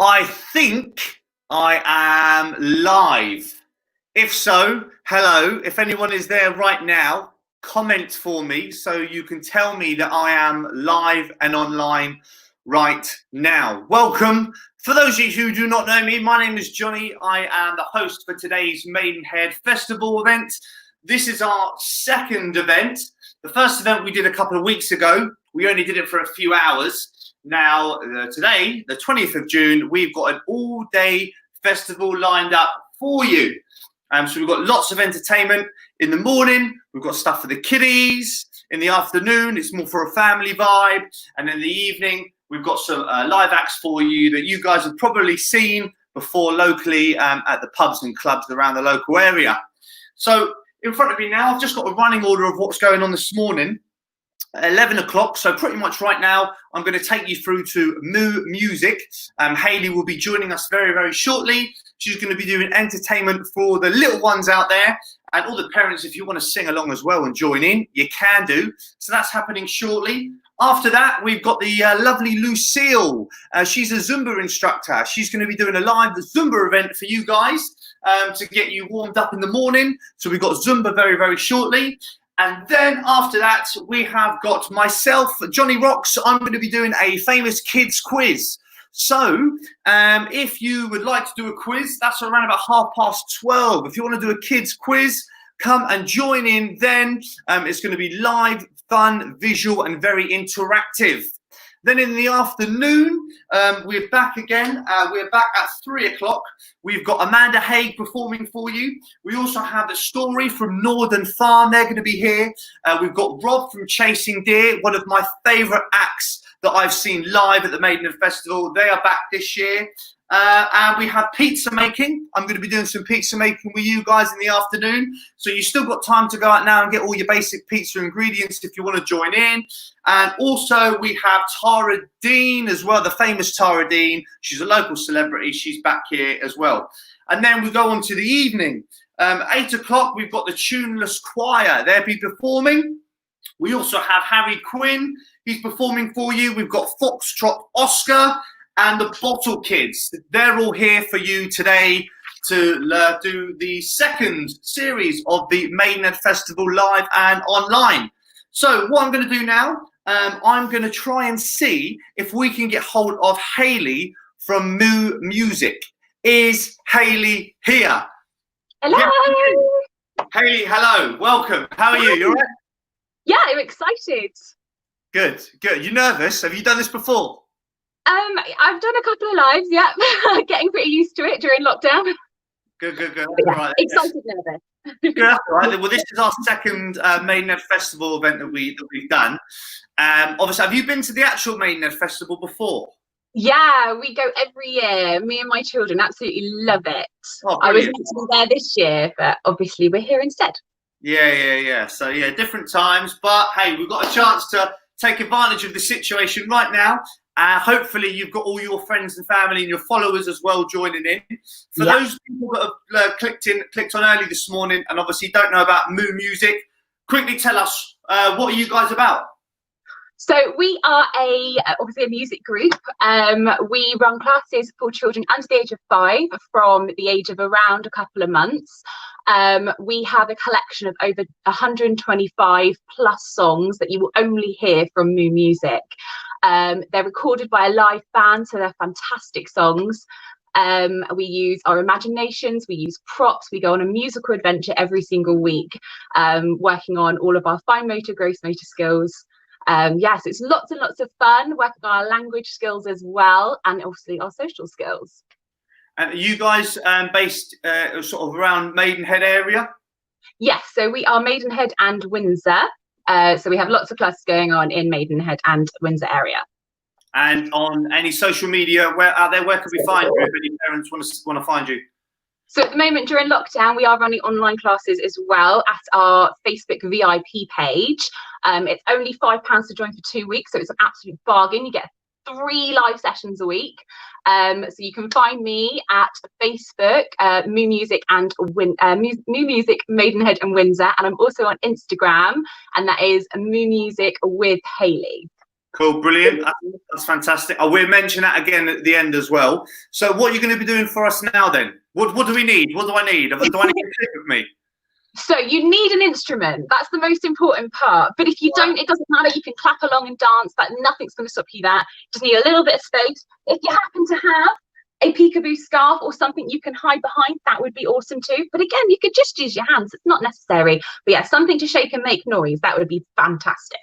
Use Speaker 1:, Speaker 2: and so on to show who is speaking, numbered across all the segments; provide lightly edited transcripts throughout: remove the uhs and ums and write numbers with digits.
Speaker 1: I think I am live. If so, hello. If anyone is there right now, comment for me so you can tell me that I am live and online right now. Welcome. For those of you who do not know me, my name is Johnny. I am the host for today's Maidenhead Festival event. This is our second event. The first event we did a couple of weeks ago. We only did it for a few hours. Now, today, the 20th of June, we've got an all-day festival lined up for you. So we've got lots of entertainment in the morning. We've got stuff for the kiddies. In the afternoon, it's more for a family vibe. And in the evening, we've got some live acts for you that you guys have probably seen before locally at the pubs and clubs around the local area. So in front of me now, I've just got a running order of what's going on this morning. 11 o'clock, so pretty much right now I'm going to take you through to Moo Music. Hayley will be joining us very, very shortly. She's going to be doing entertainment for the little ones out there, and all the parents, if you want to sing along as well and join in, you can do. So that's happening shortly. After that, we've got the lovely Lucille. She's a Zumba instructor. She's going to be doing a live Zumba event for you guys to get you warmed up in the morning. So we've got Zumba very, very shortly. And then after that, we have got myself, Johnny Rocks. I'm going to be doing a famous kids quiz. So if you would like to do a quiz, that's around about 12:30. If you want to do a kids quiz, come and join in then. It's going to be live, fun, visual, and very interactive. Then in the afternoon, we're back again. We're back at 3 o'clock. We've got Amanda Haig performing for you. We also have the Story from Northern Farm. They're going to be here. We've got Rob from Chasing Deer, one of my favourite acts that I've seen live at the Maidenhead Festival. They are back this year. And we have pizza making. I'm going to be doing some pizza making with you guys in the afternoon. So you've still got time to go out now and get all your basic pizza ingredients if you want to join in. And also we have Tara Dean as well, the famous Tara Dean. She's a local celebrity. She's back here as well. And then we go on to the evening. 8 o'clock, we've got the Tuneless Choir. They'll be performing. We also have Harry Quinn. He's performing for you. We've got Foxtrot Oscar and the Bottle Kids. They're all here for you today to do the second series of the Maidenhead Festival live and online. So what I'm going to do now, I'm going to try and see if we can get hold of Hayley from Moo Music. Is Hayley here?
Speaker 2: Hello.
Speaker 1: Yeah. Hayley, hello. Welcome. How are you? You all right?
Speaker 2: Yeah, I'm excited.
Speaker 1: Good, good. You nervous? Have you done this before?
Speaker 2: I've done a couple of lives, yeah. Getting pretty used to it during lockdown.
Speaker 1: Good, good, good.
Speaker 2: Yeah,
Speaker 1: right,
Speaker 2: excited, nervous.
Speaker 1: Good, that's all right. Well, this is our second Maidenhead Festival event that we've done. Obviously, have you been to the actual Maidenhead Festival before?
Speaker 2: Yeah, we go every year. Me and my children absolutely love it.
Speaker 1: Oh,
Speaker 2: I was meant to be there this year, but obviously we're here instead.
Speaker 1: Yeah. So, yeah, different times. But, hey, we've got a chance to take advantage of the situation right now. Hopefully you've got all your friends and family and your followers as well joining in. For those people that have clicked on early this morning and obviously don't know about Moo Music, quickly tell us, what are you guys about?
Speaker 2: So we are obviously a music group. We run classes for children under the age of 5 from the age of around a couple of months. We have a collection of over 125 plus songs that you will only hear from Moo Music. They're recorded by a live band, so they're fantastic songs. We use our imaginations, we use props, we go on a musical adventure every single week, working on all of our fine motor, gross motor skills. Yes, it's lots and lots of fun, working on our language skills as well, and obviously our social skills.
Speaker 1: And are you guys based sort of around Maidenhead area?
Speaker 2: Yes, so we are Maidenhead and Windsor. So we have lots of classes going on in Maidenhead and Windsor area.
Speaker 1: And on any social media, where can we find you if any parents want to find you?
Speaker 2: So at the moment during lockdown, we are running online classes as well at our Facebook VIP page. It's only £5 to join for 2 weeks, so it's an absolute bargain. You get 3 live sessions a week. So you can find me at Facebook, Moo Music and Moo Music Maidenhead and Windsor, and I'm also on Instagram, and that is Moo Music with Hayley.
Speaker 1: Cool, brilliant. That's fantastic. I will mention that again at the end as well. So, what are you going to be doing for us now then? What do we need? What do I need? Do I need to sit with me?
Speaker 2: So you need an instrument. That's the most important part. But if you don't, it doesn't matter. You can clap along and dance. That nothing's going to stop you. That just need a little bit of space. If you happen to have a peekaboo scarf or something you can hide behind, that would be awesome too. But again, you could just use your hands. It's not necessary. But yeah, something to shake and make noise. That would be fantastic.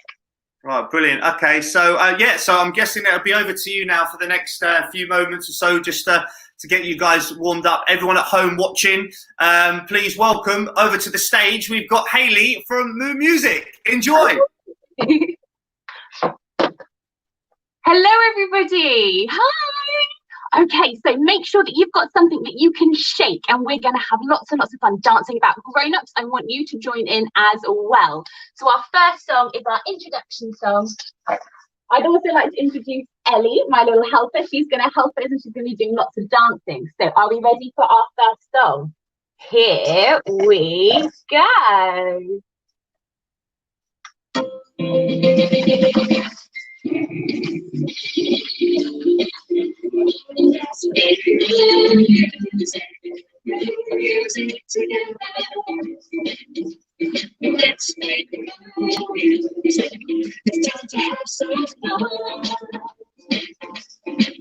Speaker 1: Right, brilliant. Okay, so so I'm guessing it'll be over to you now for the next few moments or so, just to get you guys warmed up. Everyone at home watching, please welcome over to the stage. We've got Hayley from Moo Music. Enjoy.
Speaker 2: Hello, everybody. Hi. Okay, so make sure that you've got something that you can shake, and we're going to have lots and lots of fun dancing about grown-ups. I want you to join in as well. So our first song is our introduction song. I'd also like to introduce Ellie, my little helper. She's going to help us, and she's going to be doing lots of dancing. So are we ready for our first song? Here we go. Let's make music. It's time to have some fun.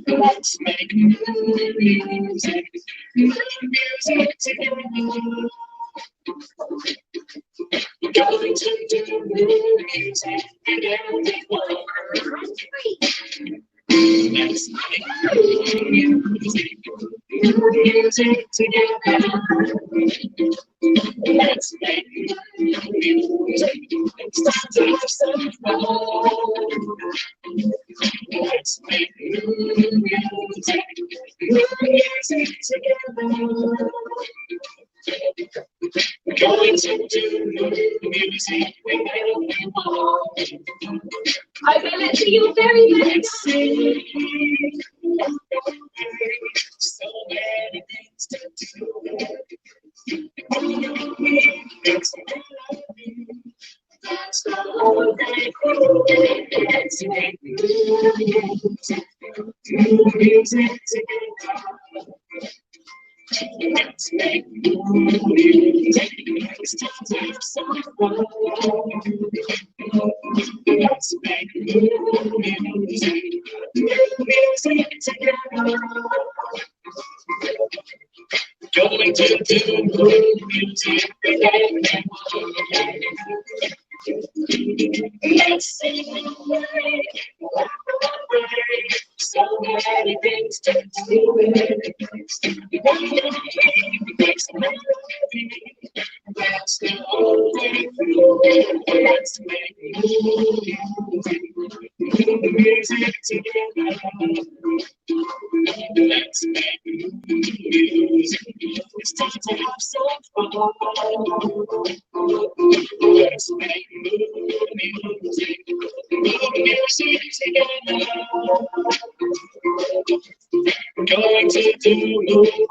Speaker 2: Let's make music. Music together. We're going to do music and everyone. Let's make music. Music together. Let's make music. It's time to have some fun. Let's make music. Music together. We're going to do music with everyone. I will let you very much sing. So many things to do. It's melody. That's the whole day. Let's make music. Music together. Let's make music. It's time to have some fun. Let's make music. Music together. Going to do music with everyone. Let's sing away, laugh away. So many things to do. Makes melody. That's the whole day through. Let's make music together. Let's make music. It's time to have some fun. Let's make music. Music together. We're going to do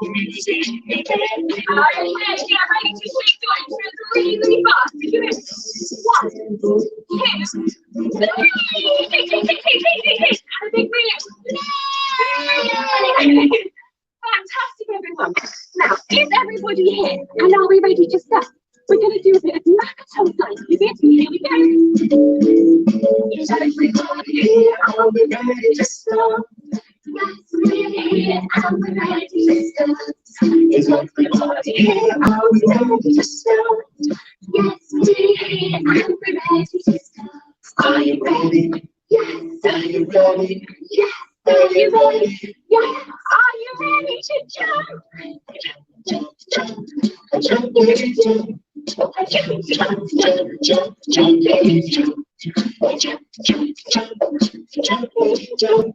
Speaker 2: music with everyone. Are you ready? Get ready to shake your instruments really, really fast. Here it is. 1, 2, 3. Shake. And a big brilliant. Fantastic, everyone. Now, is everybody here? And are we ready to start? We're going to do a bit of Makaton dance. Here we go. Is everybody here? Are we ready to start? Yes, we're here. And we're ready to start. Is everybody here? Are we ready to start? Yes, we're here. And we're ready to start. Are you ready? Yes. Are you ready? Yes. Are you ready? Yes. Are you ready to jump? Jump, jump, jump, jump, jump. Jump, jump, jump, jump, jump, jump, jump. Jump, jump, jump, jump, jump, jump.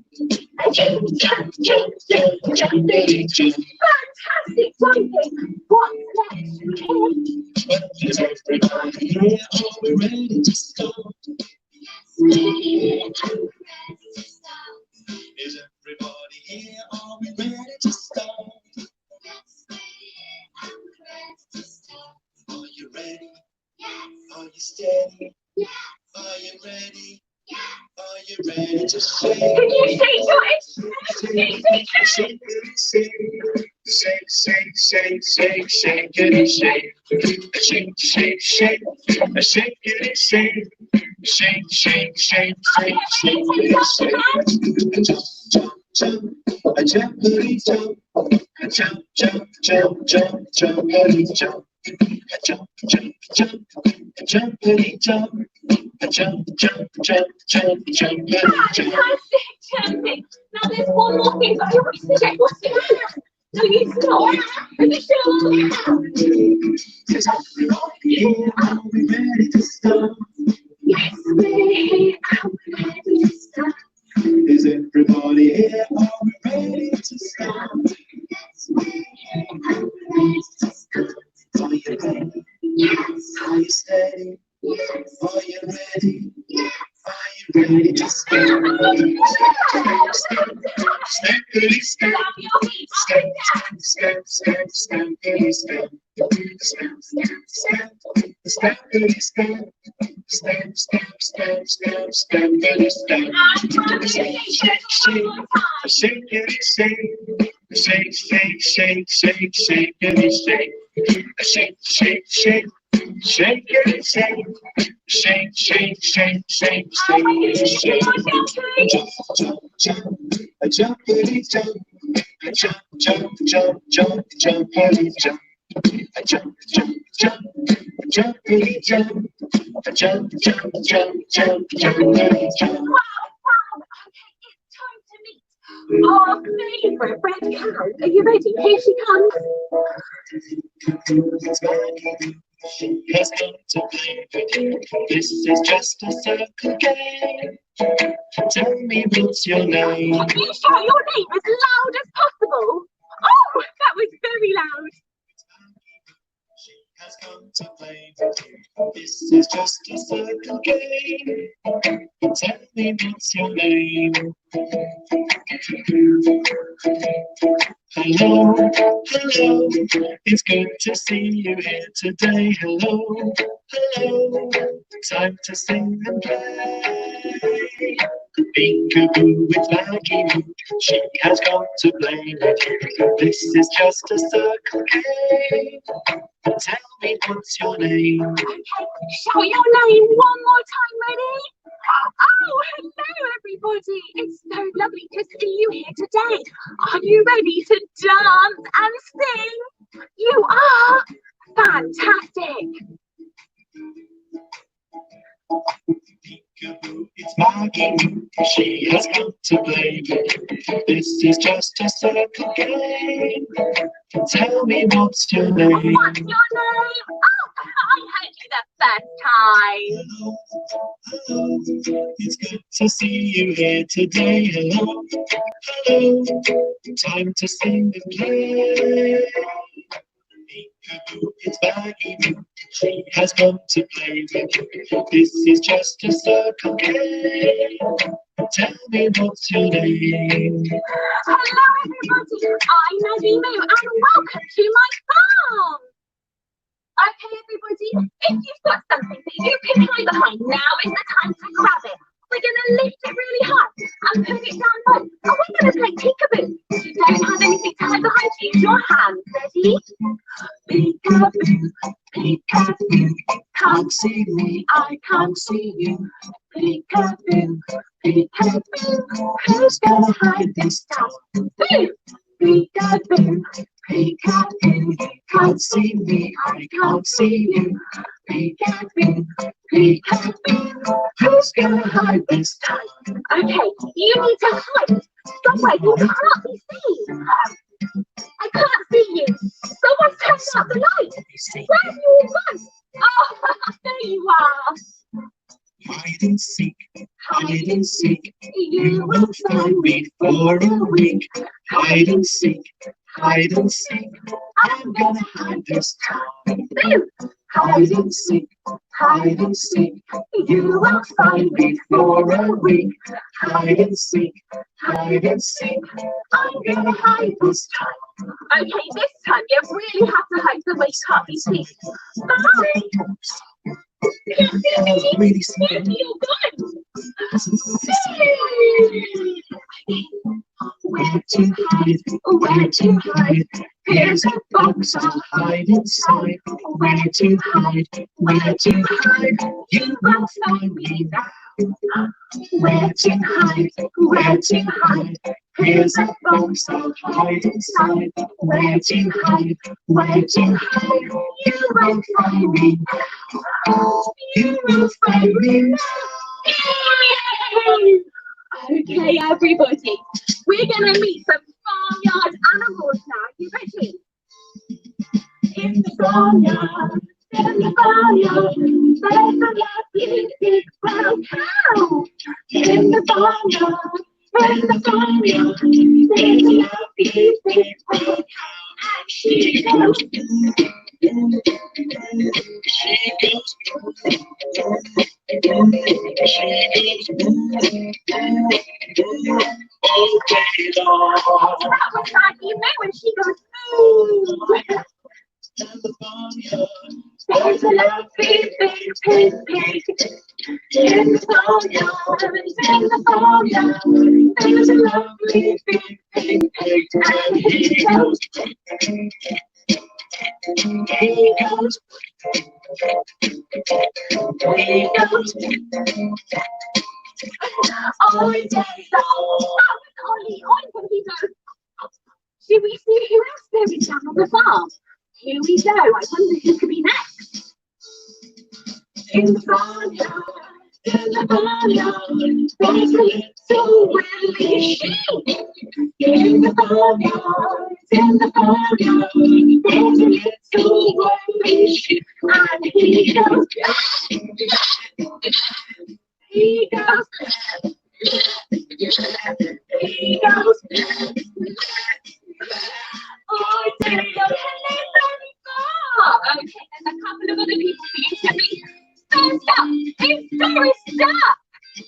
Speaker 2: Fantastic jumping. What's next? Is everybody here? Are we ready to start? Yes, we're here and we're ready to start. Is everybody here? Are we ready to start? Yes, we're here and we're ready to start. Are you ready? Yes. Are you steady? Yes. Are you ready? Yes. Are you ready? shake your head. Shake, shake, shake.
Speaker 3: Shake, shake, shake, shake, shake it, shake. Shake, shake, shake, shake it, shake. Shake, shake, shake, shake, shake it, shake. Jump, jump, jump, a jumpity jump. A jump, jump, jump, jump, jumpity jump. A jump, jump, jump, a jumpity jump. A jump, jump, jump, jump, jumpity jump.
Speaker 2: Fantastic. Now there's one more thing, but I want you to check what's it. No, you stop. Are you sure?
Speaker 3: Cause everybody here, are we ready to start?
Speaker 2: Yes, we're here. Are we ready to start?
Speaker 3: Is everybody here, are we ready to start?
Speaker 2: Yes, we're here. Are we ready to start?
Speaker 3: Are you ready?
Speaker 2: Yes.
Speaker 3: Are you steady?
Speaker 2: Yes.
Speaker 3: Are you ready?
Speaker 2: Yes.
Speaker 3: Are you ready to start? Stampity stamp.
Speaker 2: Stamp your feet up
Speaker 3: Stamp,
Speaker 2: and down.
Speaker 3: stamp, stamp, stamp, stampity stamp. Stamp, stamp, stamp. Stampity stamp. Stamp, stamp, stamp, stamp, stampity stamp. Shake, shake, shake. Shake it, shake. Shake, shake, shake, shake, shake it, shake. Shake, shake, shake. Shake it, shake. Shake, shake, shake, shake, shake, shake. Jump, jump, jump, a jumpity jump. A jump, jump, jump, jump, jumpity jump. A jump, jump, jump, a jumpity jump. A jump, jump, jump, jump, jumpity jump.
Speaker 2: Wow, wow. Okay, it's time to meet our favourite red cow. Are you ready? Here she comes.
Speaker 3: It's Maggie. She has come to play with you. This is just a circle game. Tell me what's your name.
Speaker 2: Can you shout your name as loud as possible? Oh, that was very loud.
Speaker 3: She has come to play with you. This is just a circle game. Tell me what's your name. Hello, hello. It's good to see you here today. Hello, hello. Time to sing and play. Peekaboo, it's Maggie. She has come to play with you. This is just a circle game. Tell me what's your name.
Speaker 2: Okay, shout your name one more time, ready? Oh, hello everybody. It's so lovely to see you here today. Are you ready to dance and sing? You are? Fantastic.
Speaker 3: Peekaboo, it's Maggie. She has come to play with you. This is just a circle game. Tell me what's your name.
Speaker 2: What's your name? Oh, I heard you the first time.
Speaker 3: Hello, hello. It's good to see you here today. Hello, hello. Time to sing and play. Peekaboo, it's Maggie. She has come to play with you. This is just a circle game. Tell me what's your name.
Speaker 2: Hello everybody, I'm Maggie Moo and welcome to my farm. Okay everybody, if you've got something that you can hide behind, now is the time to grab it. We're going to lift it really high and put it down low. And we're going to play peekaboo. If you don't have anything to hide behind, use your hands. Ready? Peekaboo, peekaboo. Can't see me, I can't see you. Peekaboo, peekaboo. Who's going to hide this time? Boo! Peekaboo, peekaboo. Can't see me, I can't see you. Peekaboo, peekaboo. Who's gonna hide this time? Okay, you need to hide somewhere you can't be seen. I can't see you. Someone's turned out the light. Where's your gun? Oh, there you are.
Speaker 3: Hide and seek, hide and seek. You will find me for a week. Hide and seek, hide and seek. I'm gonna hide this time.
Speaker 2: Boo!
Speaker 3: Hide and seek, hide and seek. You will find me for a week. Hide and seek, hide and seek. I'm gonna hide this time.
Speaker 2: Okay, this time you really have to hide the way you can't be seen. Bye!
Speaker 3: Really smart. Where to hide? Where to hide? Here's a box, I'll hide inside. Where to hide? Where to hide? You won't find me now. Where to hide? Where to hide? Here's a box, I'll hide inside. Where to hide? Where to hide? You won't find me now. You won't find me now.
Speaker 2: Okay, everybody, we're going to meet some farmyard animals now. You ready? In the farmyard, there's a lovely big brown cow. In the farmyard, there's a lovely big brown cow. And she goes. That was like, you know, when she goes, ooh. There's a lovely big pig. In the farmyard, there's a lovely big pig. And he goes. He goes. He goes. Oh, day long. That was Ollie. On he goes. Should we see who else there is down on the farm? Here we go. I wonder who could be next. In the barnyard, there's a little willy sheep. In the barnyard, there's a little willy sheep. And he goes, he goes, he goes. Oh, there we go. Okay, there's a couple of other people for you to meet. First up is Doris Duck.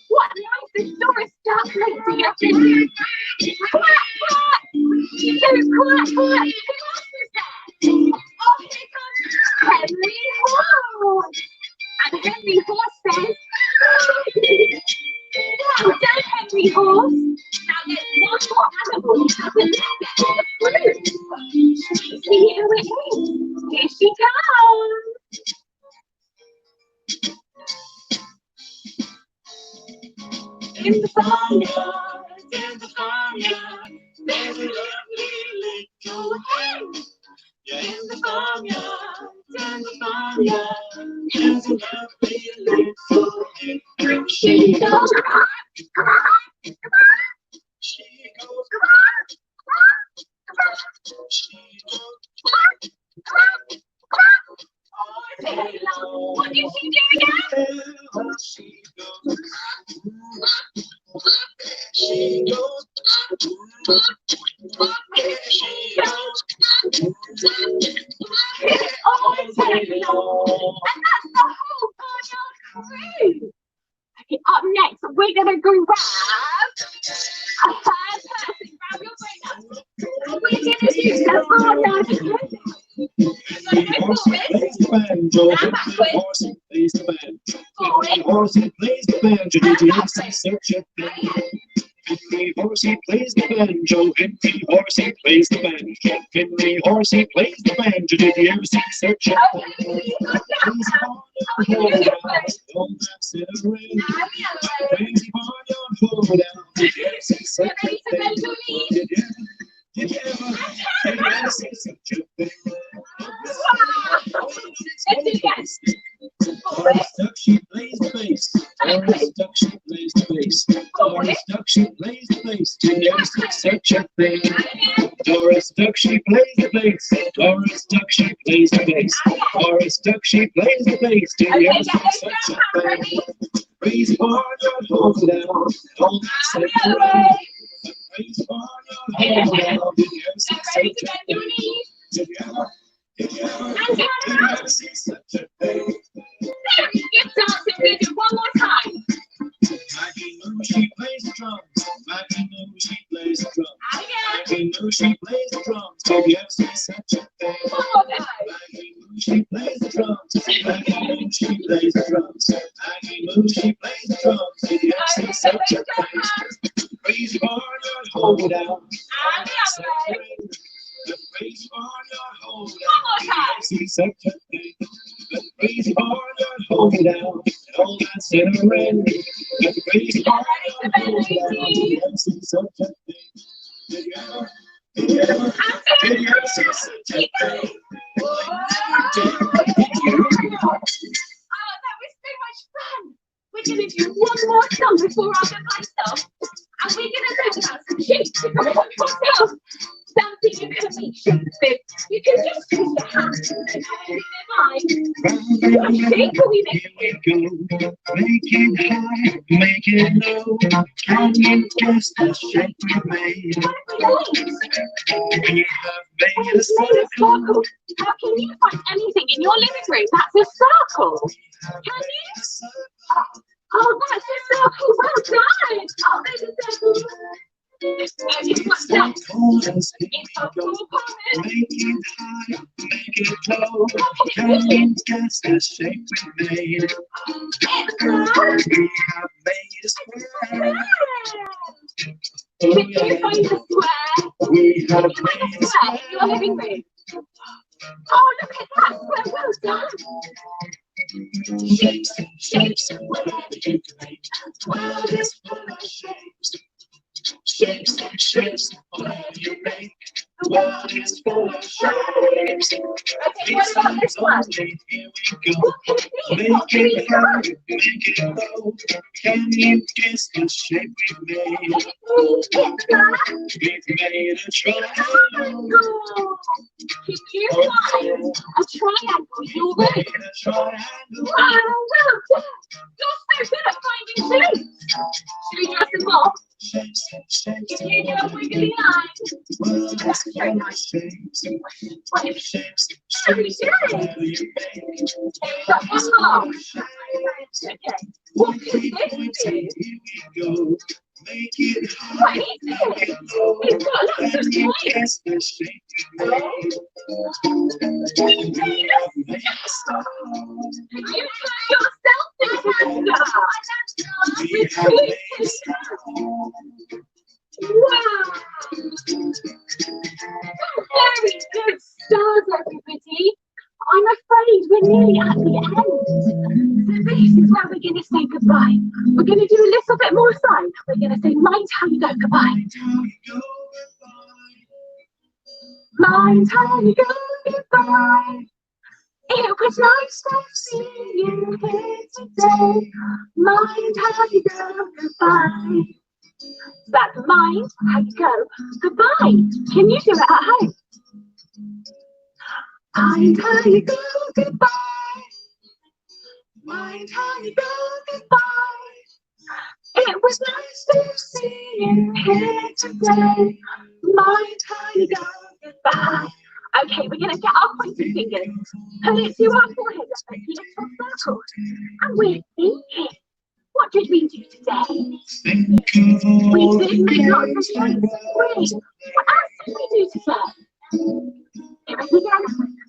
Speaker 2: What life is Doris Duck lady up in? Quack, quack. She goes quack, quack. Who else is there? Oh, here comes Henry Horse. And Henry Horse says, well done, Henry Horse. Now there's one more animal you have to get to the fruit. See who it is. Here she comes. In the farmyard, there's a lovely little hen. In the farmyard, there's a lovely little hen. She goes, she goes, all day long. What did she do again? She goes, she goes, all day long. And that's the whole barnyard crew. Okay, up next, we're going to grab a third person. Grab your brain up. We're going to do the barnyard crew. Horsey plays the banjo. Horsey plays the banjo. Did you ever see such a thing? Henry Horsey plays the banjo. Henry Horsey plays the banjo. Henry Horsey plays the banjo. Did you ever see such a thing? Crazy barnyard floor down. Did you ever see such a thing? Did you ever see such a thing? Doris Duck, she plays the bass. Doris Duck, she plays the bass. Doris Duck, she plays the bass. Did you ever see such a thing? Doris Duck, she plays the bass. Doris Duck, she plays the bass. Doris Duck, she plays the bass. Did you ever see such a thing? Crazy barnyard, hold down. Don't say away. Crazy barnyard, hold down. Did you ever see such a thing? Did you ever see such a thing? Keep dancing with you one more time. Maggie knows she plays the drums. Maggie knows she plays the drums. Maggie knows she plays the drums. Did you ever see such a thing? One more time. Maggie knows she plays the drums. Maggie knows she plays the
Speaker 3: blues, she plays the drums, and the MC sets her pace. Crazy Barnard, hold it out. The crazy Barnard, hold it out. The MC sets her pace. The crazy Barnard, hold it out. And all that center in. The crazy Barnard, hold it out. The MC sets her pace. Did you ever? Did you ever? Did you ever see such a thing?
Speaker 2: We're going to do one more song before our goodbye song. And we're going to talk about some Shakespeare. Something you can make Shakespeare. You can just use your hands and have it in your mind. What shape are we making?
Speaker 3: Go. Make it high, make it low. Can you guess the shape we made?
Speaker 2: What are we doing?
Speaker 3: We have made a
Speaker 2: Made a
Speaker 3: circle.
Speaker 2: circle. How can you find anything in your living room that's a circle? Can you? Oh, that's a circle. Well done. Oh, there's a circle. And it's what's that?
Speaker 3: Corners, here
Speaker 2: It's
Speaker 3: we
Speaker 2: a
Speaker 3: go.
Speaker 2: full corner.
Speaker 3: Make it high, make it low. Can you guess the shape we made? We have made a square.
Speaker 2: Did you find the square?
Speaker 3: We have
Speaker 2: Did you find
Speaker 3: made
Speaker 2: the
Speaker 3: a
Speaker 2: square in your living room? Oh, look at that square. Well done.
Speaker 3: shapes, shapes, whatever you can make. The world is full of shapes. Shapes, shapes, whatever you make. The world is full of shapes.
Speaker 2: Okay, what about this one?
Speaker 3: Here we go.
Speaker 2: What can it be?
Speaker 3: Make
Speaker 2: What can
Speaker 3: it
Speaker 2: it
Speaker 3: high,
Speaker 2: be?
Speaker 3: make it low. Can you guess the shape we made?
Speaker 2: It's that.
Speaker 3: We've made a triangle.
Speaker 2: Triangle. Can you find a triangle in your room?
Speaker 3: Made a triangle.
Speaker 2: Wow, well done. You're so good at finding shapes. Should we draw some more?
Speaker 3: Shapes, shapes,
Speaker 2: Can you do a wiggly line?
Speaker 3: world is
Speaker 2: That's very
Speaker 3: full of
Speaker 2: nice.
Speaker 3: shapes.
Speaker 2: What if
Speaker 3: Shapes,
Speaker 2: Very
Speaker 3: shapes,
Speaker 2: good.
Speaker 3: whatever you make.
Speaker 2: We've got one more? Okay. What can
Speaker 3: Keep
Speaker 2: this
Speaker 3: pointing,
Speaker 2: do?
Speaker 3: here we go. Make it
Speaker 2: What
Speaker 3: high,
Speaker 2: is
Speaker 3: make
Speaker 2: it?
Speaker 3: it low.
Speaker 2: It's got lots
Speaker 3: Can
Speaker 2: of
Speaker 3: you
Speaker 2: points.
Speaker 3: guess the shape we made?
Speaker 2: We made a
Speaker 3: Made a star.
Speaker 2: You put yourself in the
Speaker 3: We
Speaker 2: with
Speaker 3: have made a
Speaker 2: twists.
Speaker 3: star.
Speaker 2: Wow! Very good stars, everybody. I'm afraid we're nearly at the end. So this is where we're going to say goodbye. We're going to do a little bit more sign. We're going to say, mind how you go goodbye.
Speaker 3: How you go goodbye.
Speaker 2: Mind how you go goodbye. It was nice to see you here today. Mind how you go goodbye. That's mind how you go goodbye. Can you do it at home? Mind how you go goodbye. Mind how you go goodbye. It was nice to see you here today. Mind how you go goodbye. Okay, we're going to get our pointing fingers, put it to our forehead and make little circles. And we're thinking, what did we do today?
Speaker 3: Think of all
Speaker 2: We
Speaker 3: the
Speaker 2: did make lots of
Speaker 3: girls
Speaker 2: shapes. Great. What else did we do today? Here we again.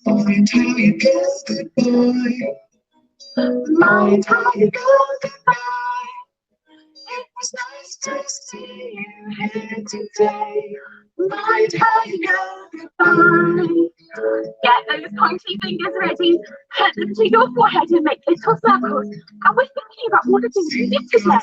Speaker 3: Mind how you go goodbye.
Speaker 2: Mind how you go goodbye.
Speaker 3: It was nice to see you here today. Mind how you go
Speaker 2: Goodbye. Get those pointy fingers ready. Put them to your forehead and make little circles. And we're thinking about all the things we did today.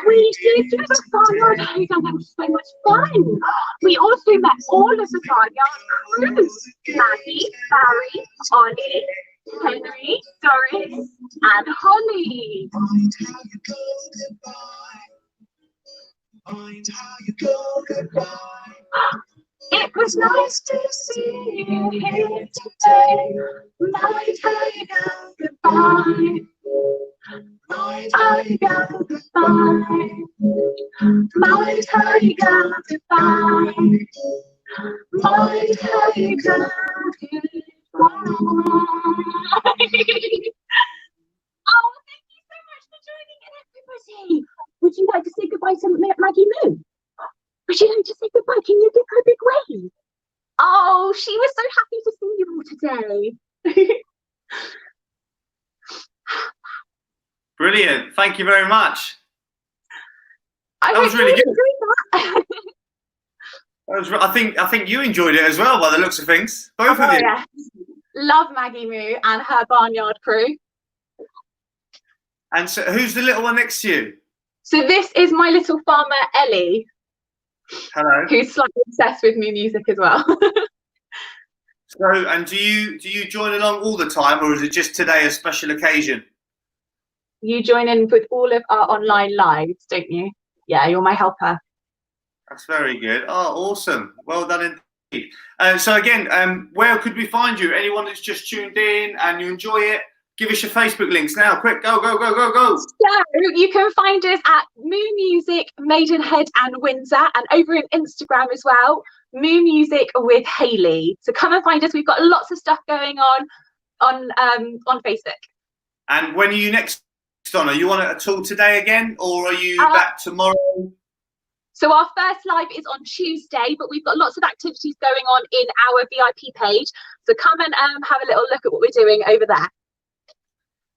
Speaker 2: We did do the barnyard days and they were so much fun. We also met all of the barnyard crew. Maggie, Barry, Ollie, Henry, Doris, and Holly.
Speaker 3: Mind how you go goodbye. Mind how you go goodbye.
Speaker 2: It was nice to see you here today. Mind how you go goodbye. Mind how you go goodbye. Mind how you go goodbye. Mind how you go goodbye. Oh, thank you so much for joining in, everybody. Would you like to say goodbye to Maggie Moo? Would you like to say goodbye? Can you give her a big wave? Oh, she was so happy to see you all today.
Speaker 1: Brilliant. Thank you very much.
Speaker 2: I
Speaker 1: That was
Speaker 2: hope
Speaker 1: really
Speaker 2: you
Speaker 1: good.
Speaker 2: enjoyed that.
Speaker 1: I think you enjoyed it as well, by the looks of things. Both of
Speaker 2: Oh
Speaker 1: you.
Speaker 2: yeah, love Maggie Moo and her barnyard crew.
Speaker 1: And so, who's the little one next to you?
Speaker 2: So this is my little farmer Ellie,
Speaker 1: Hello.
Speaker 2: who's slightly obsessed with Moo music as well.
Speaker 1: So, and do you join along all the time, or is it just today a special occasion?
Speaker 2: You join in with all of our online lives, don't you? Yeah, you're my helper.
Speaker 1: That's very good. Oh, awesome. Well done indeed. So again, where could we find you? Anyone that's just tuned in and you enjoy it, give us your Facebook links now. Quick, go, go, go, go, go.
Speaker 2: So you can find us at Moo Music, Maidenhead and Windsor, and over on Instagram as well, Moo Music with Hayley. So come and find us. We've got lots of stuff going on Facebook.
Speaker 1: And when are you next on? Are you on it at all today again, or are you back tomorrow?
Speaker 2: So our first live is on Tuesday, but we've got lots of activities going on in our VIP page. So come and have a little look at what we're doing over there.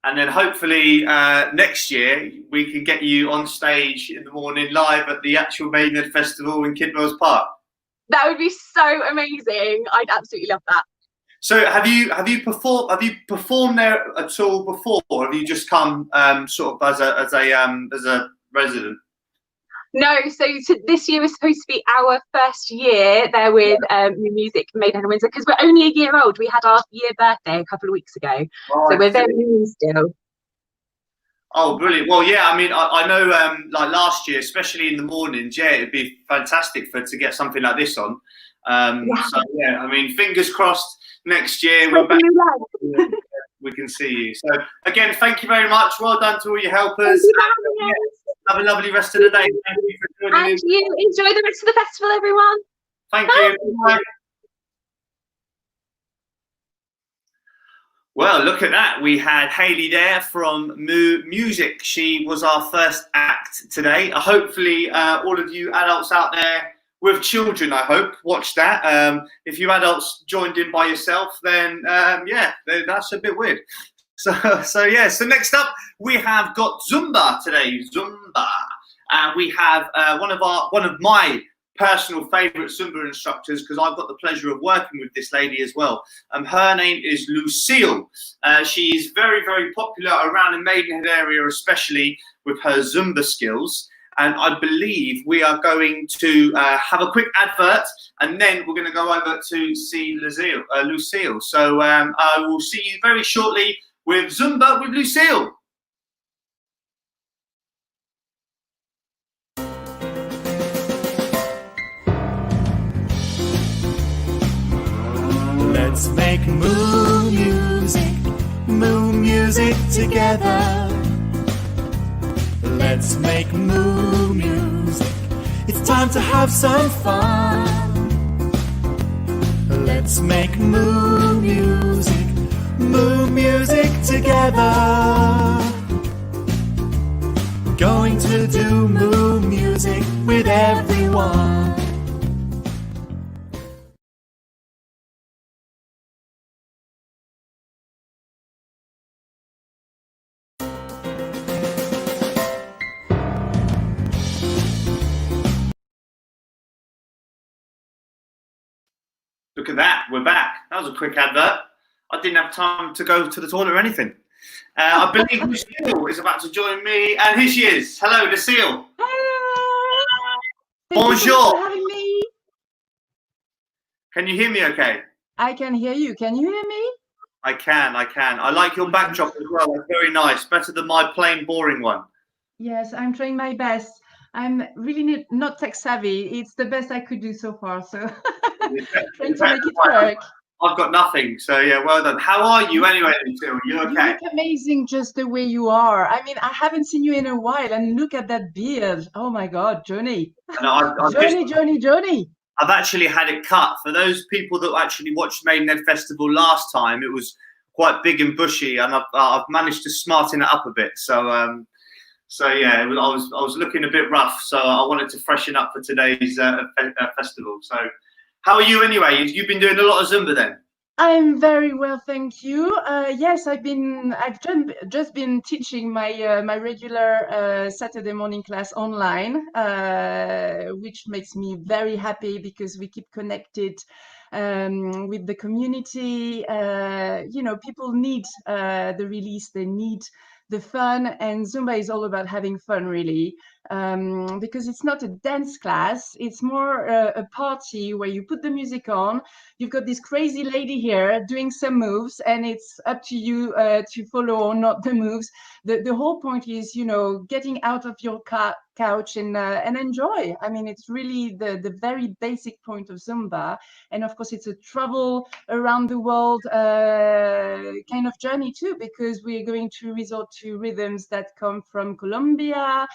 Speaker 1: And then hopefully next year we can get you on stage in the morning live at the actual Maidenhead Festival in Kidwells Park.
Speaker 2: That would be so amazing. I'd absolutely love that.
Speaker 1: So have you performed there at all before, or have you just come sort of as a resident?
Speaker 2: No, so this year is supposed to be our first year there with Moo Music Maidenhead and Windsor, because we're only a year old. We had our year birthday a couple of weeks ago, so we're very new still.
Speaker 1: Oh, brilliant! Well, yeah, I mean, I know, like last year, especially in the mornings, yeah, it'd be fantastic to get something like this on. So yeah, I mean, fingers crossed. Next year we're back. We can see you. So again, thank you very much. Well done to all your helpers. Have a lovely rest of the day. Thank you for joining in.
Speaker 2: And you enjoy the rest of the festival, everyone.
Speaker 1: Thank you. Bye. Well, look at that. We had Hayley there from Moo Music. She was our first act today. Hopefully, all of you adults out there with children, I hope, watch that. If you adults joined in by yourself, then yeah, that's a bit weird. So yeah. So next up, we have got Zumba today. Zumba, and we have one of my personal favourite Zumba instructors, because I've got the pleasure of working with this lady as well. Her name is Lucille. She's very, very popular around the Maidenhead area, especially with her Zumba skills. And I believe we are going to have a quick advert, and then we're going to go over to see Lucille. So I will see you very shortly with Zumba with Lucille.
Speaker 4: Let's make moo music together. Let's make moo music. It's time to have some fun. Let's make moo music together. Going to do moo music with everyone.
Speaker 1: Look at that, we're back. That was a quick advert. I didn't have time to go to the toilet or anything. I believe Lucille is about to join me, and here she is. Hello, Lucille.
Speaker 5: Hello.
Speaker 1: Bonjour.
Speaker 5: Thank you for having me.
Speaker 1: Can you hear me okay?
Speaker 5: I can hear you. Can you hear me?
Speaker 1: I can. I like your backdrop as well. It's very nice. Better than my plain, boring one.
Speaker 5: Yes, I'm trying my best. I'm really not tech savvy. It's the best I could do so far. So trying to make it work.
Speaker 1: I've got nothing. So yeah, well done. How are you anyway, Lucille? You okay?
Speaker 5: You look amazing just the way you are. I mean, I haven't seen you in a while, and look at that beard. Oh my God, Johnny.
Speaker 1: No,
Speaker 5: Johnny.
Speaker 1: I've actually had it cut. For those people that actually watched Maidenhead Festival last time, it was quite big and bushy, and I've managed to smarten it up a bit. So so yeah, I was looking a bit rough. So I wanted to freshen up for today's festival. So how are you anyway? You've been doing a lot of Zumba then?
Speaker 5: I'm very well, thank you. Yes, just been teaching my regular Saturday morning class online, which makes me very happy because we keep connected with the community. People need the release, they need the fun, and Zumba is all about having fun, really. Because it's not a dance class, it's more a party where you put the music on. You've got this crazy lady here doing some moves, and it's up to you to follow or not the moves. The whole point is, getting out of your couch and enjoy. I mean, it's really the very basic point of Zumba. And of course, it's a travel around the world kind of journey too, because we're going to resort to rhythms that come from Colombia,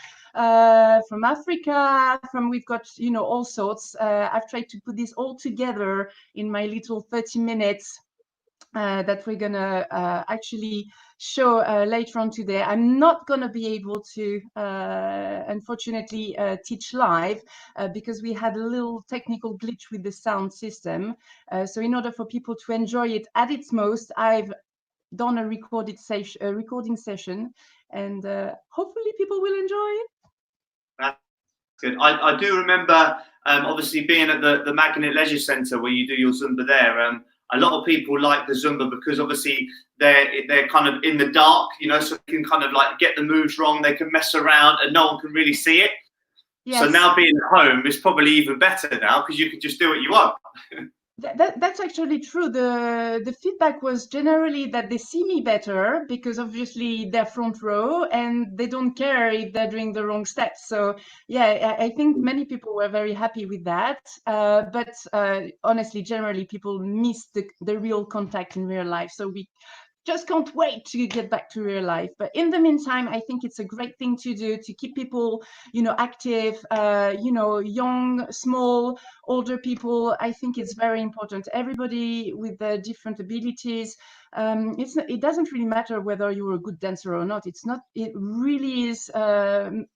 Speaker 5: from Africa, we've got, all sorts. I've tried to put this all together in my little 30 minutes that we're gonna actually show later on today. I'm not gonna be able to, unfortunately, teach live because we had a little technical glitch with the sound system. So in order for people to enjoy it at its most, I've done a recording session, and hopefully people will enjoy it.
Speaker 1: That's good. I do remember, obviously being at the Magnet Leisure Centre where you do your Zumba there. A lot of people like the Zumba because obviously they're kind of in the dark, so they can kind of like get the moves wrong. They can mess around and no one can really see it. Yes. So now being at home is probably even better now because you can just do what you want.
Speaker 5: That's actually true. The feedback was generally that they see me better because obviously they're front row and they don't care if they're doing the wrong steps. So yeah, I think many people were very happy with that. But honestly, generally people miss the real contact in real life. So we just can't wait to get back to real life. But in the meantime, I think it's a great thing to do to keep people, active, young, small, older people. I think it's very important. Everybody with their different abilities. It doesn't really matter whether you're a good dancer or not. It really is. The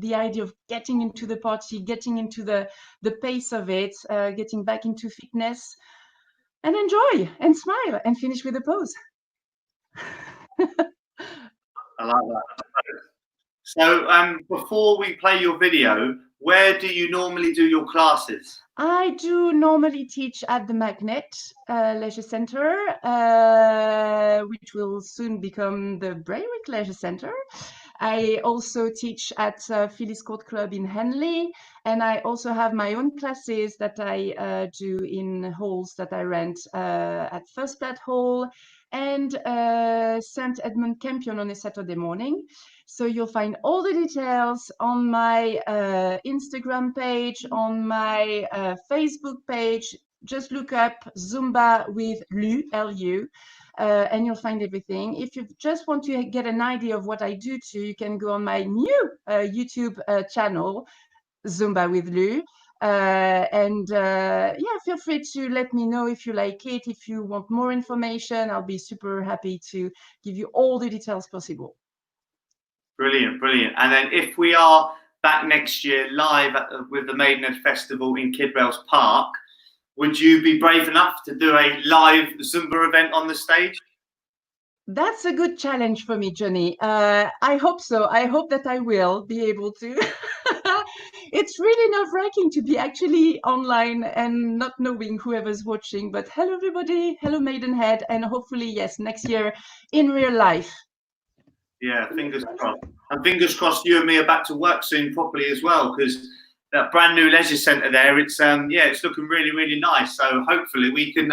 Speaker 5: idea of getting into the party, getting into the pace of it, getting back into fitness. And enjoy and smile and finish with a pose.
Speaker 1: I like that. So before we play your video, where do you normally do your classes?
Speaker 5: I do normally teach at the Magnet Leisure Centre, which will soon become the Braywick Leisure Centre. I also teach at Phyllis Court Club in Henley, and I also have my own classes that I do in halls that I rent at First Plat Hall and St. Edmund Campion on a Saturday morning. So you'll find all the details on my Instagram page, on my Facebook page. Just look up Zumba with Lu, L-U. And you'll find everything. If you just want to get an idea of what I do too, you can go on my new YouTube channel, Zumba with Lu. Feel free to let me know if you like it. If you want more information, I'll be super happy to give you all the details possible.
Speaker 1: Brilliant, brilliant. And then if we are back next year live with the Maidenhead Festival in Kidwells Park, would you be brave enough to do a live Zumba event on the stage?
Speaker 5: That's a good challenge for me, Johnny. I hope so. I hope that I will be able to. It's really nerve-wracking to be actually online and not knowing whoever's watching. But hello, everybody. Hello, Maidenhead. And hopefully, yes, next year in real life.
Speaker 1: Yeah, fingers crossed. And fingers crossed you and me are back to work soon properly as well, because that brand new leisure centre there, it's it's looking really, really nice. So hopefully we can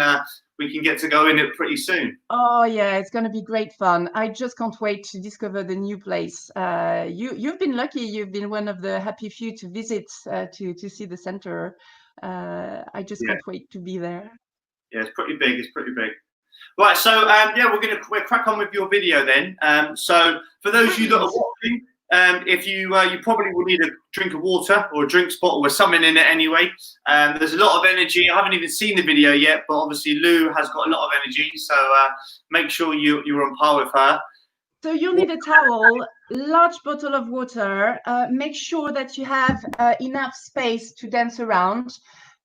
Speaker 1: get to go in it pretty soon.
Speaker 5: Oh yeah, it's going to be great fun. I just can't wait to discover the new place. You've been lucky. You've been one of the happy few to visit to see the centre. I just can't wait to be there.
Speaker 1: Yeah, it's pretty big. It's pretty big. Right, so we'll crack on with your video then. So for those of you that are watching, if you probably will need a drink of water or a drinks bottle or something in it anyway. There's a lot of energy. I haven't even seen the video yet, but obviously Lou has got a lot of energy, so make sure you're on par with her.
Speaker 5: So you'll need a towel, large bottle of water. Make sure that you have enough space to dance around.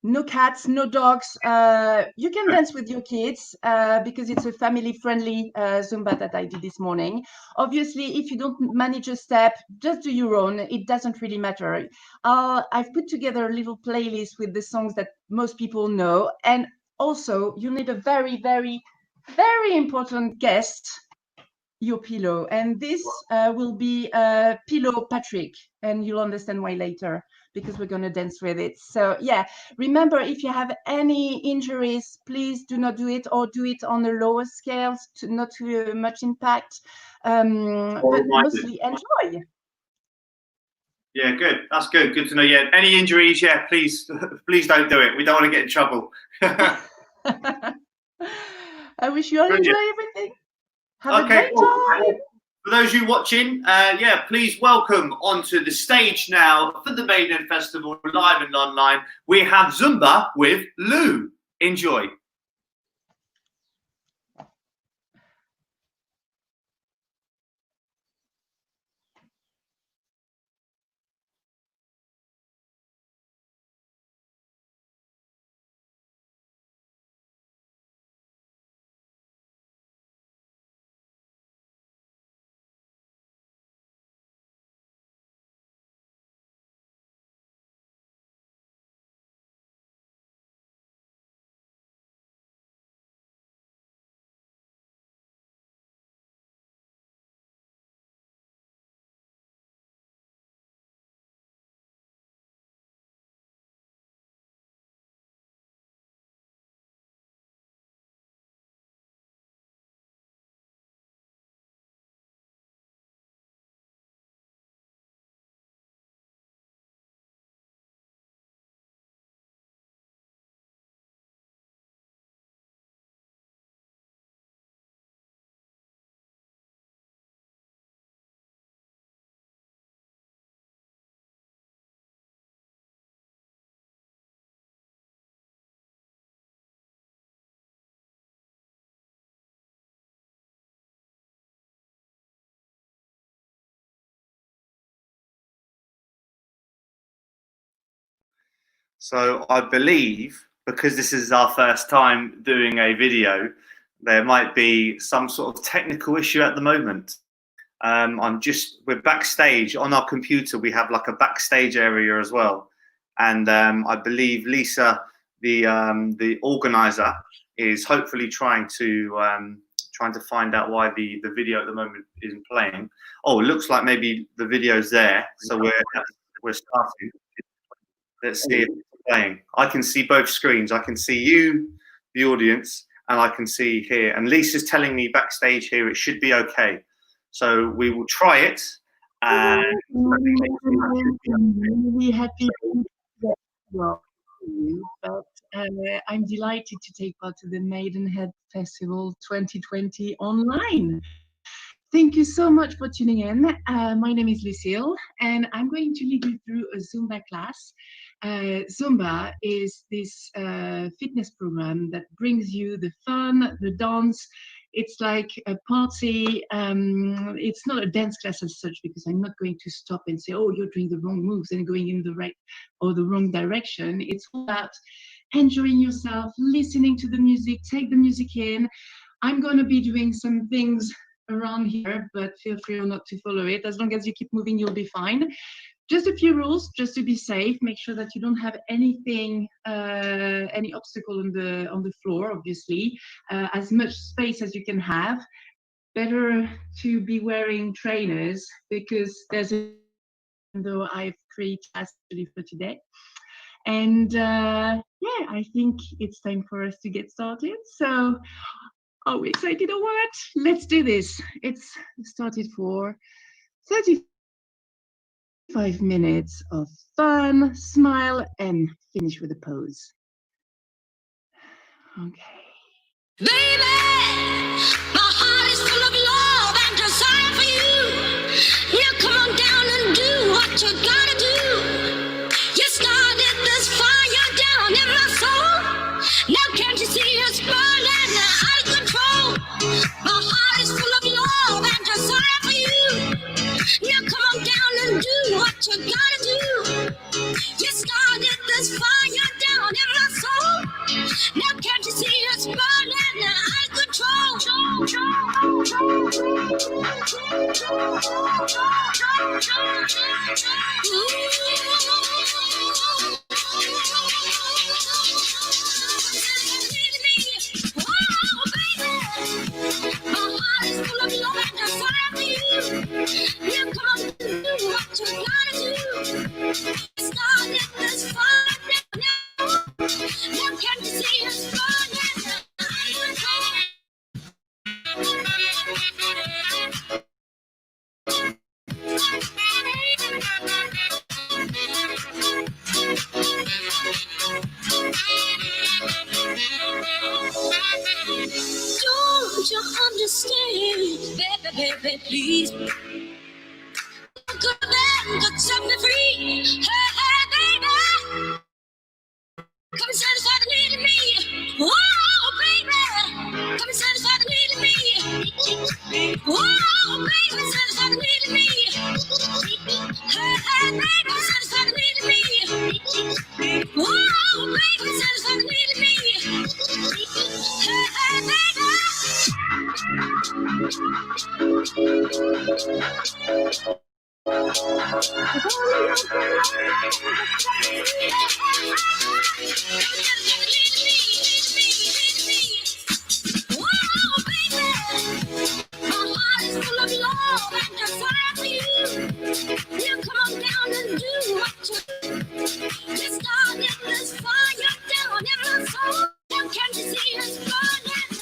Speaker 5: no cats, no dogs. You can dance with your kids because it's a family-friendly Zumba that I did this morning. Obviously, if you don't manage a step, just do your own. It doesn't really matter. I've put together a little playlist with the songs that most people know. And also, you need a very, very, very important guest, your pillow. And this will be Pillow Patrick. And you'll understand why later, because we're going to dance with it. So yeah, remember, if you have any injuries, please do not do it, or do it on a lower scale, to not too much impact, but mostly enjoy.
Speaker 1: Yeah, good. That's good. Good to know. Yeah, any injuries? Yeah, please don't do it. We don't want to get in trouble.
Speaker 5: I wish you all
Speaker 1: Brilliant.
Speaker 5: enjoy everything. Have a great time.
Speaker 1: For those of you watching, yeah, please welcome onto the stage now for the Maidenhead Festival, live and online. We have Zumba with Lou. Enjoy. So I believe, because this is our first time doing a video, there might be some sort of technical issue at the moment. We're backstage on our computer. We have like a backstage area as well. And I believe Lisa, the organizer, is hopefully trying to find out why the video at the moment isn't playing. Oh, it looks like maybe the video's there. So we're starting. Let's see if it's playing. I can see both screens. I can see you, the audience, and I can see here. And Lisa's telling me backstage here it should be okay. So we will try it. And
Speaker 5: I'm really happy to well, but I'm delighted to take part to the Maidenhead Festival 2020 online. Thank you so much for tuning in. My name is Lucille, and I'm going to lead you through a Zumba class. Zumba is this fitness program that brings you the fun, the dance. It's like a party. It's not a dance class as such, because I'm not going to stop and say, oh, you're doing the wrong moves and going in the right or the wrong direction. It's all about enjoying yourself, listening to the music, take the music in. I'm going to be doing some things around here, but feel free not to follow it. As long as you keep moving, you'll be fine. Just a few rules, just to be safe. Make sure that you don't have anything, any obstacle on the floor. Obviously, as much space as you can have. Better to be wearing trainers, because there's a though I've created actually for today. And yeah, I think it's time for us to get started. So, are we excited or what? Let's do this. It's started for 35 minutes of fun, smile, and finish with a pose. Okay.
Speaker 3: Baby, my heart is full of love and desire for you. Now come on down and do what you gotta do. You started this fire down in my soul. Now can't you see it's burning out of control? My heart is full of love and desire for you. Now come on down and do what you gotta do. You started this fire down in my Don't you understand, baby, baby, please? Go back, go set me free. Hey, hey, baby, come and satisfy the need in me. Oh, baby, come and satisfy the need in me. Oh, baby, satisfy the need in me. Hey, hey, baby, satisfy the need in me. Oh, baby, satisfy the need in me. Hey, hey, baby. Can't you see us burning?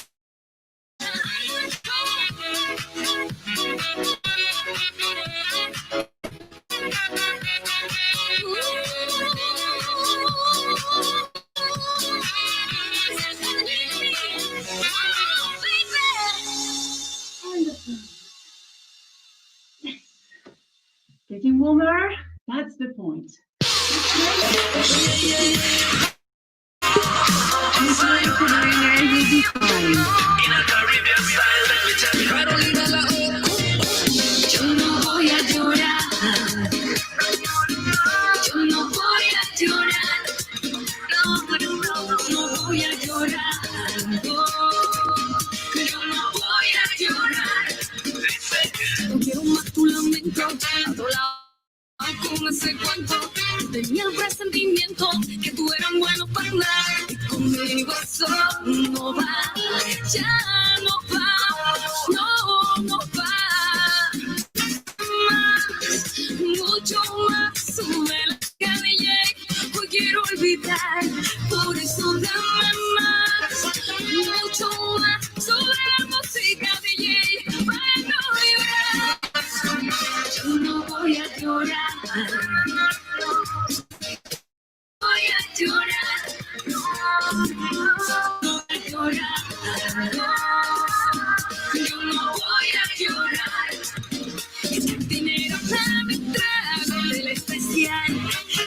Speaker 5: Getting warmer, that's the point.
Speaker 3: Yo no voy a llorar. Yo no voy a llorar. No voy a llorar. No, yo no voy a llorar. No quiero más tu lamento. A tu lado con ese cuento. Tenía el presentimiento que tú eras bueno para andar. Y conmigo eso no va. Ya no va. No, no va. Mucho más, sube la cabellera, hoy quiero olvidar, por eso dame más, mucho más, sube la música de para no llorar, yo no voy a llorar, voy a llorar, no voy a llorar, yo no voy a llorar. El dinero para mi trago del especial.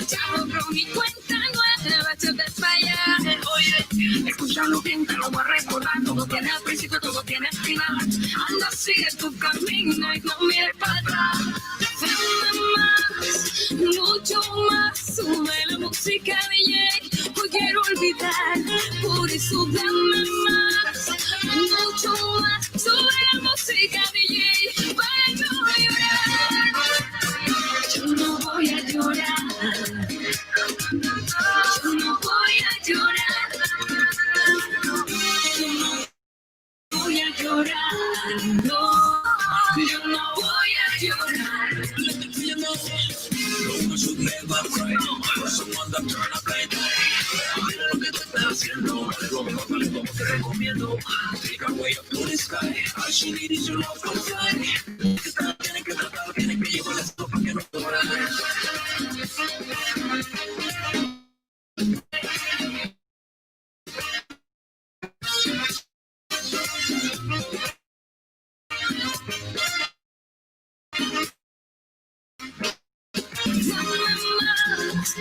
Speaker 3: Ya borró mi cuenta nueva, yo te falla. Oye, escúchalo bien, te lo voy a recordar. Todo tiene principio, todo tiene final. Anda, sigue tu camino y no mires para atrás. Dame más, mucho más. Sube la música de Jay. Hoy quiero olvidar, por eso dame más. Mucho más, sube la música de Jay. Para no llorar. Yo no voy a llorar. Yo no voy a llorar. Yo no voy a llorar. No, yo no voy a llorar.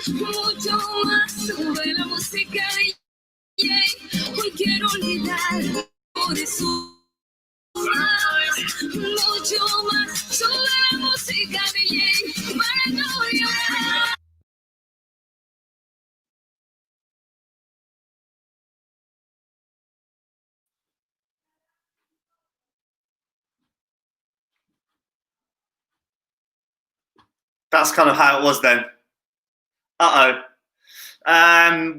Speaker 3: Mucho más, sube la música de Jay. Hoy quiero olvidar, por eso más, mucho más, sube la música de Jay. Para no llorar.
Speaker 1: That's kind of how it was then.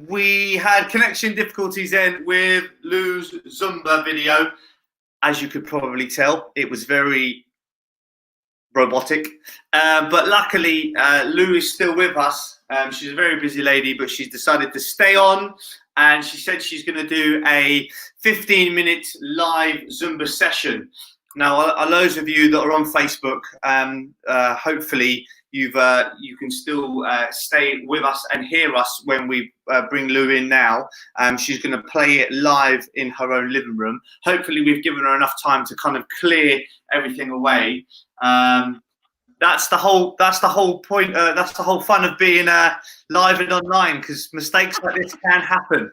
Speaker 1: We had connection difficulties then with Lou's Zumba video. As you could probably tell, it was very robotic. But luckily, Lou is still with us. She's a very busy lady, but she's decided to stay on. And she said she's going to do a 15-minute live Zumba session. Now, those of you that are on Facebook, hopefully you can still stay with us and hear us when we bring Lou in now. She's going to play it live in her own living room. Hopefully we've given her enough time to kind of clear everything away. That's the whole point. That's the whole fun of being live and online, because mistakes like this can happen.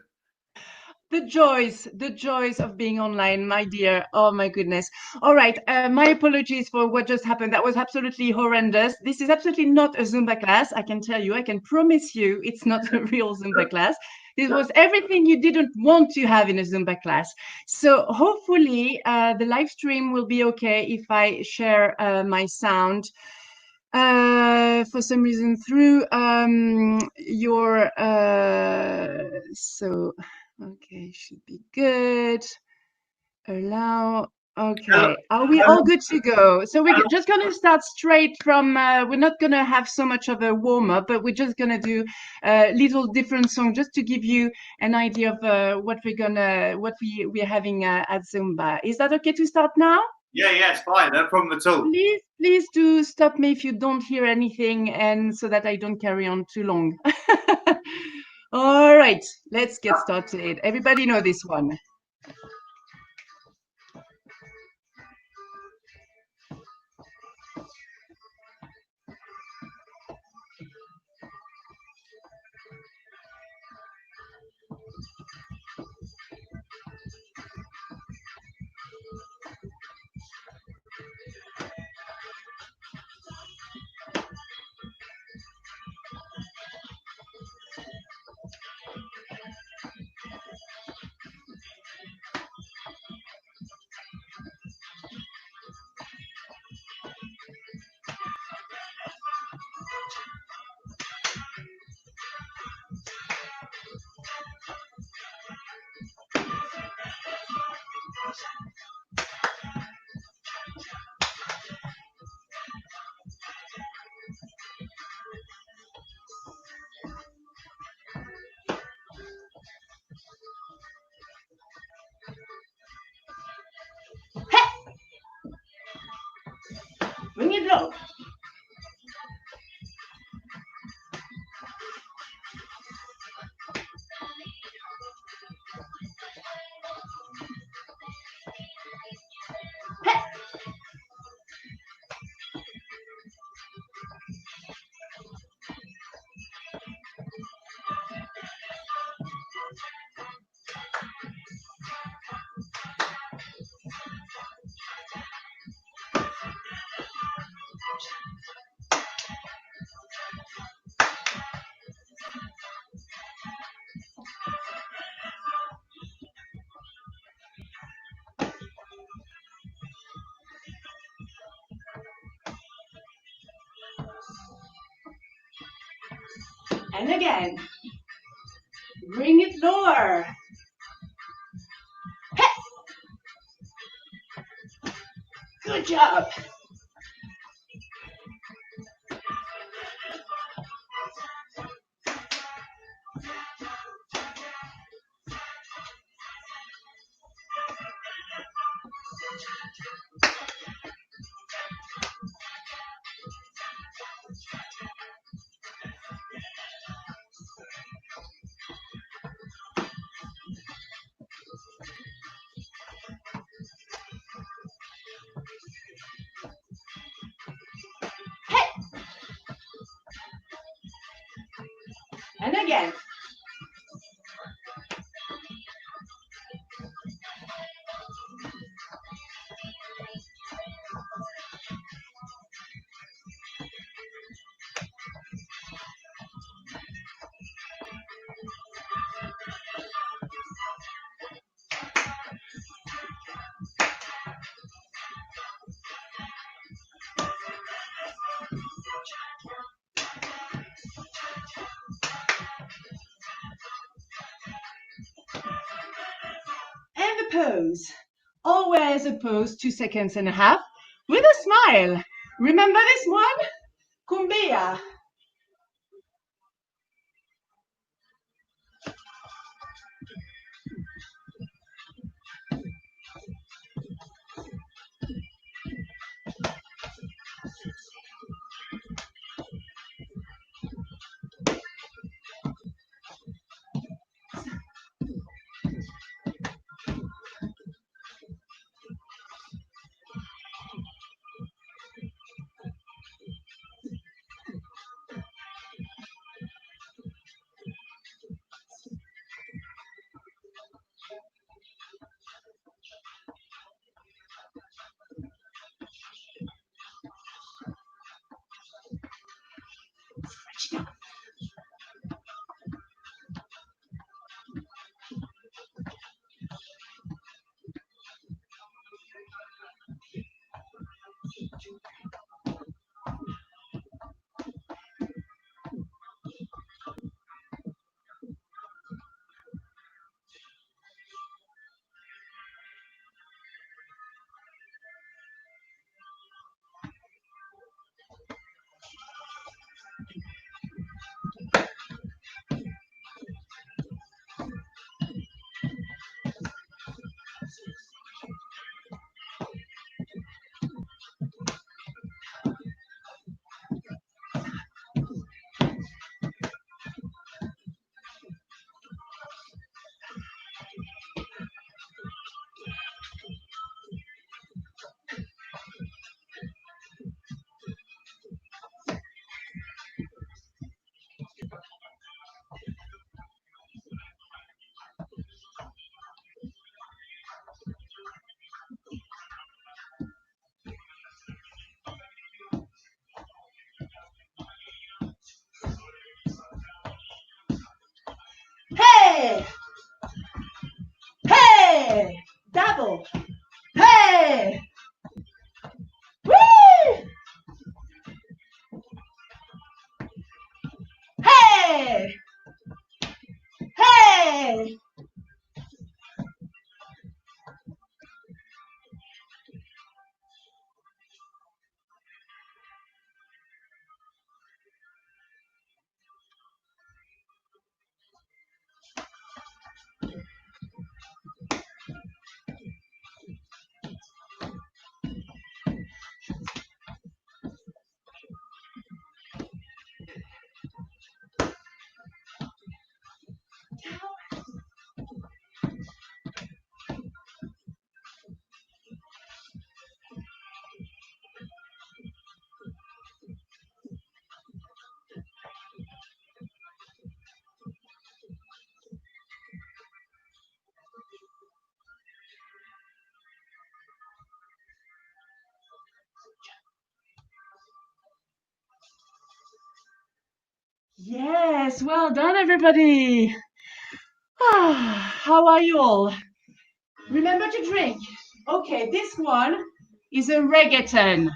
Speaker 5: The joys of being online, my dear. Oh my goodness. All right. My apologies for what just happened. That was absolutely horrendous. This is absolutely not a Zumba class. I can tell you, I can promise you it's not a real Zumba class. This was everything you didn't want to have in a Zumba class. So hopefully the live stream will be okay if I share my sound for some reason through your so okay, should be good. Allow. Okay, are we all good to go? So we're just going to start straight from, we're not going to have so much of a warm-up, but we're just going to do a little different song just to give you an idea of what we're having at Zumba. Is that okay to start now?
Speaker 1: Yeah, it's fine. No problem at all.
Speaker 5: Please do stop me if you don't hear anything, and so that I don't carry on too long. All right, let's get started. Everybody know this one. Bring it low. And again, bring it lower. Good job. And again. pose. Always a pose, 2.5 seconds, with a smile. Remember this one? Cumbia. Hey! Hey! Double. Hey! Woo! Hey! Hey! Yes, well done, everybody. How are you all? Remember to drink. Okay, this one is a reggaeton.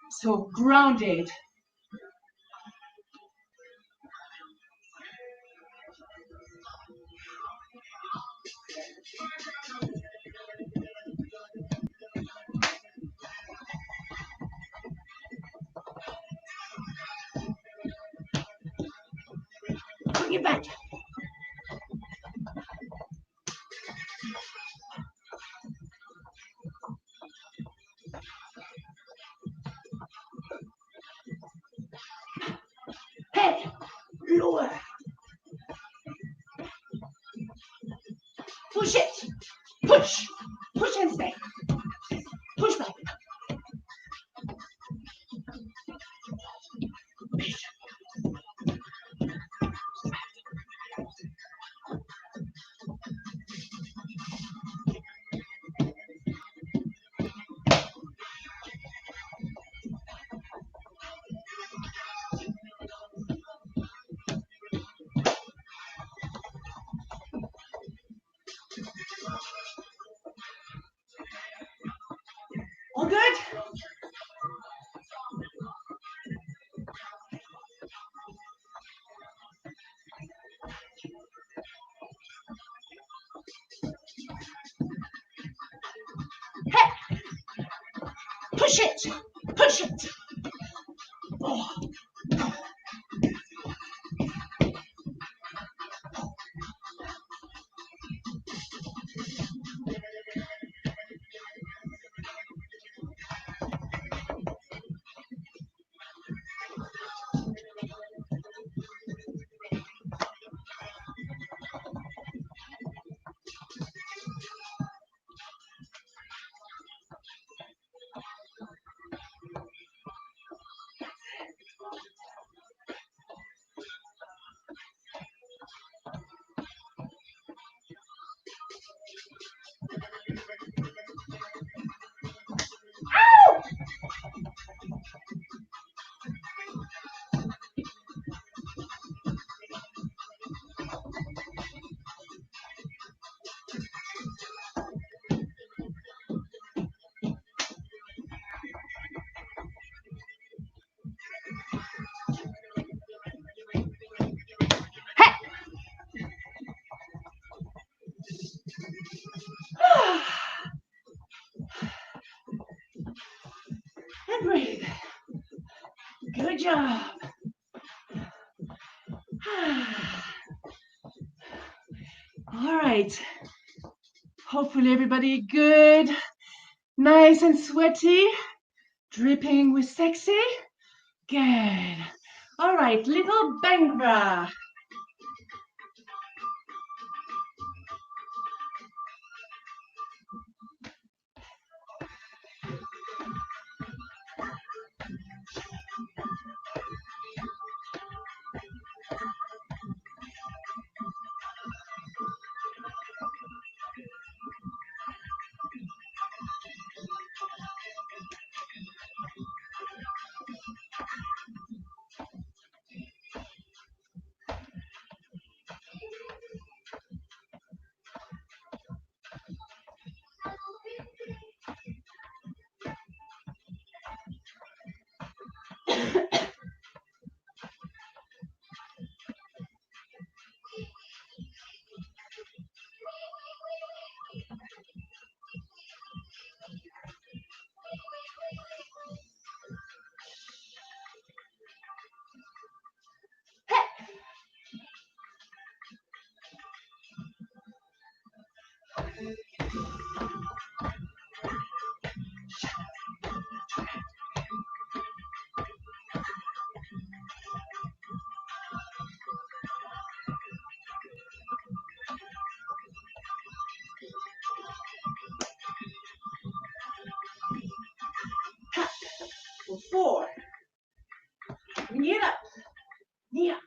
Speaker 5: So grounded. Bring it back. Head, lower. Push it. Push. Push and stay. Push back. All good? Push it. Push it. Oh. And breathe. Good job. All right. Hopefully everybody good, nice and sweaty, dripping with sexy. Good. All right, little bank bra. For 4. Knee it up. Knee up.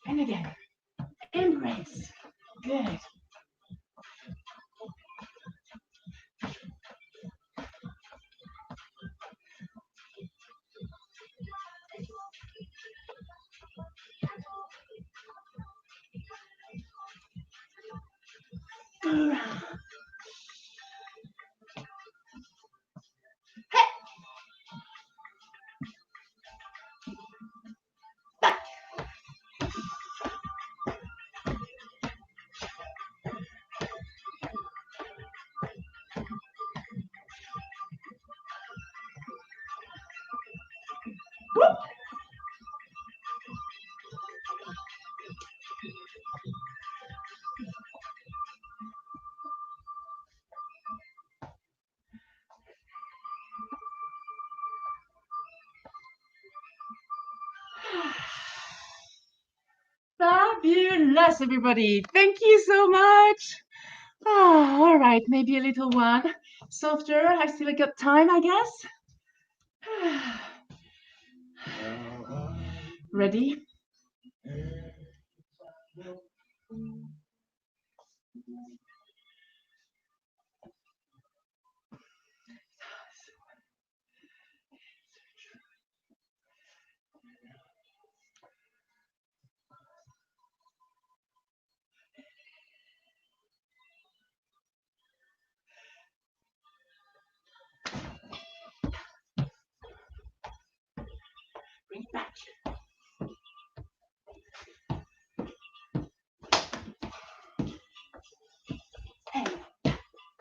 Speaker 5: And again. Embrace. Good. Around. Back. Whoop. Fabulous, everybody. Thank you so much. Ah, all right, maybe a little one. Softer. I still got time, I guess. Ready? Bring it back. Hey,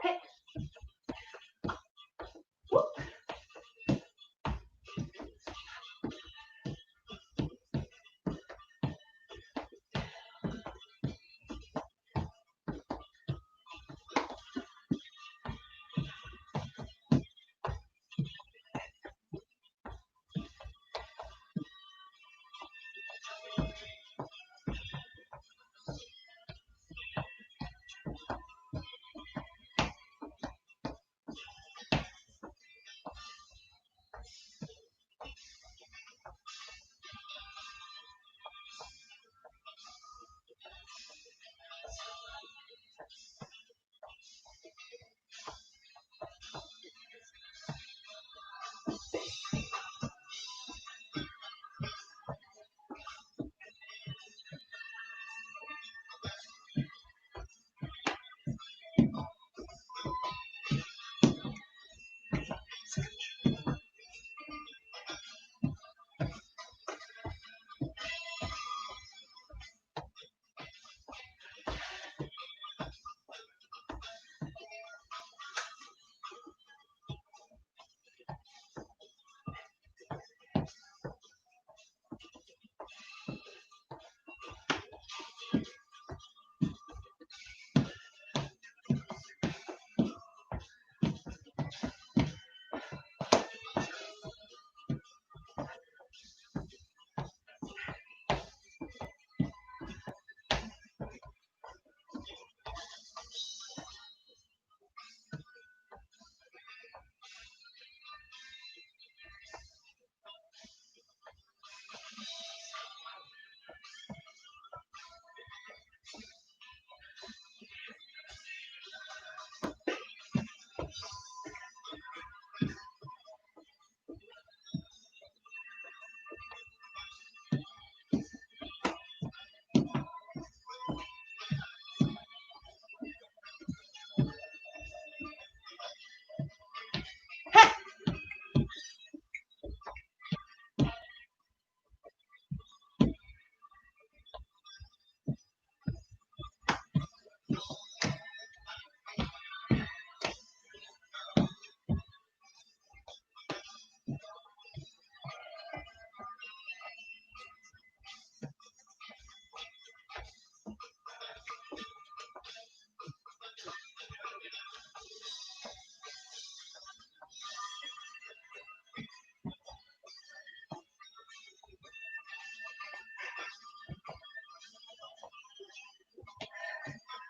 Speaker 5: hey. Whoop.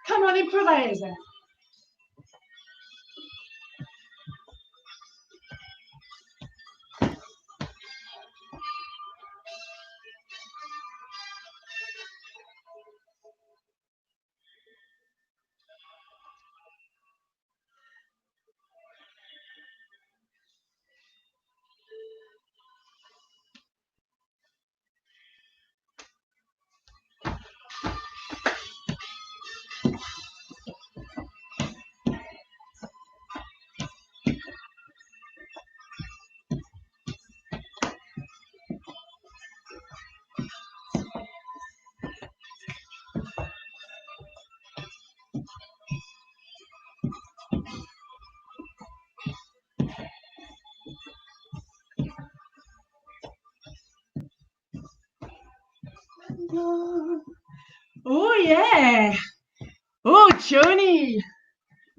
Speaker 5: Come on, improvise. Oh yeah. Oh, Joni.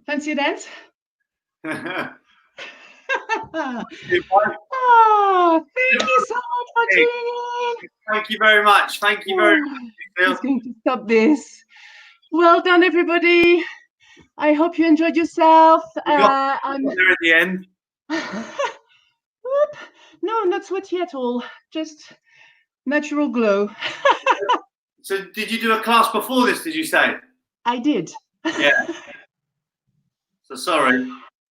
Speaker 5: Fancy a dance? Oh, thank you so much for tuning in.
Speaker 1: Thank you very much. Thank you very much.
Speaker 5: Who's going to stop this? Well done, everybody. I hope you enjoyed yourself.
Speaker 1: I'm there at the end.
Speaker 5: Whoop. No, not sweaty at all. Just natural glow.
Speaker 1: So did you do a class before this, did you say?
Speaker 5: I did.
Speaker 1: Yeah. So sorry.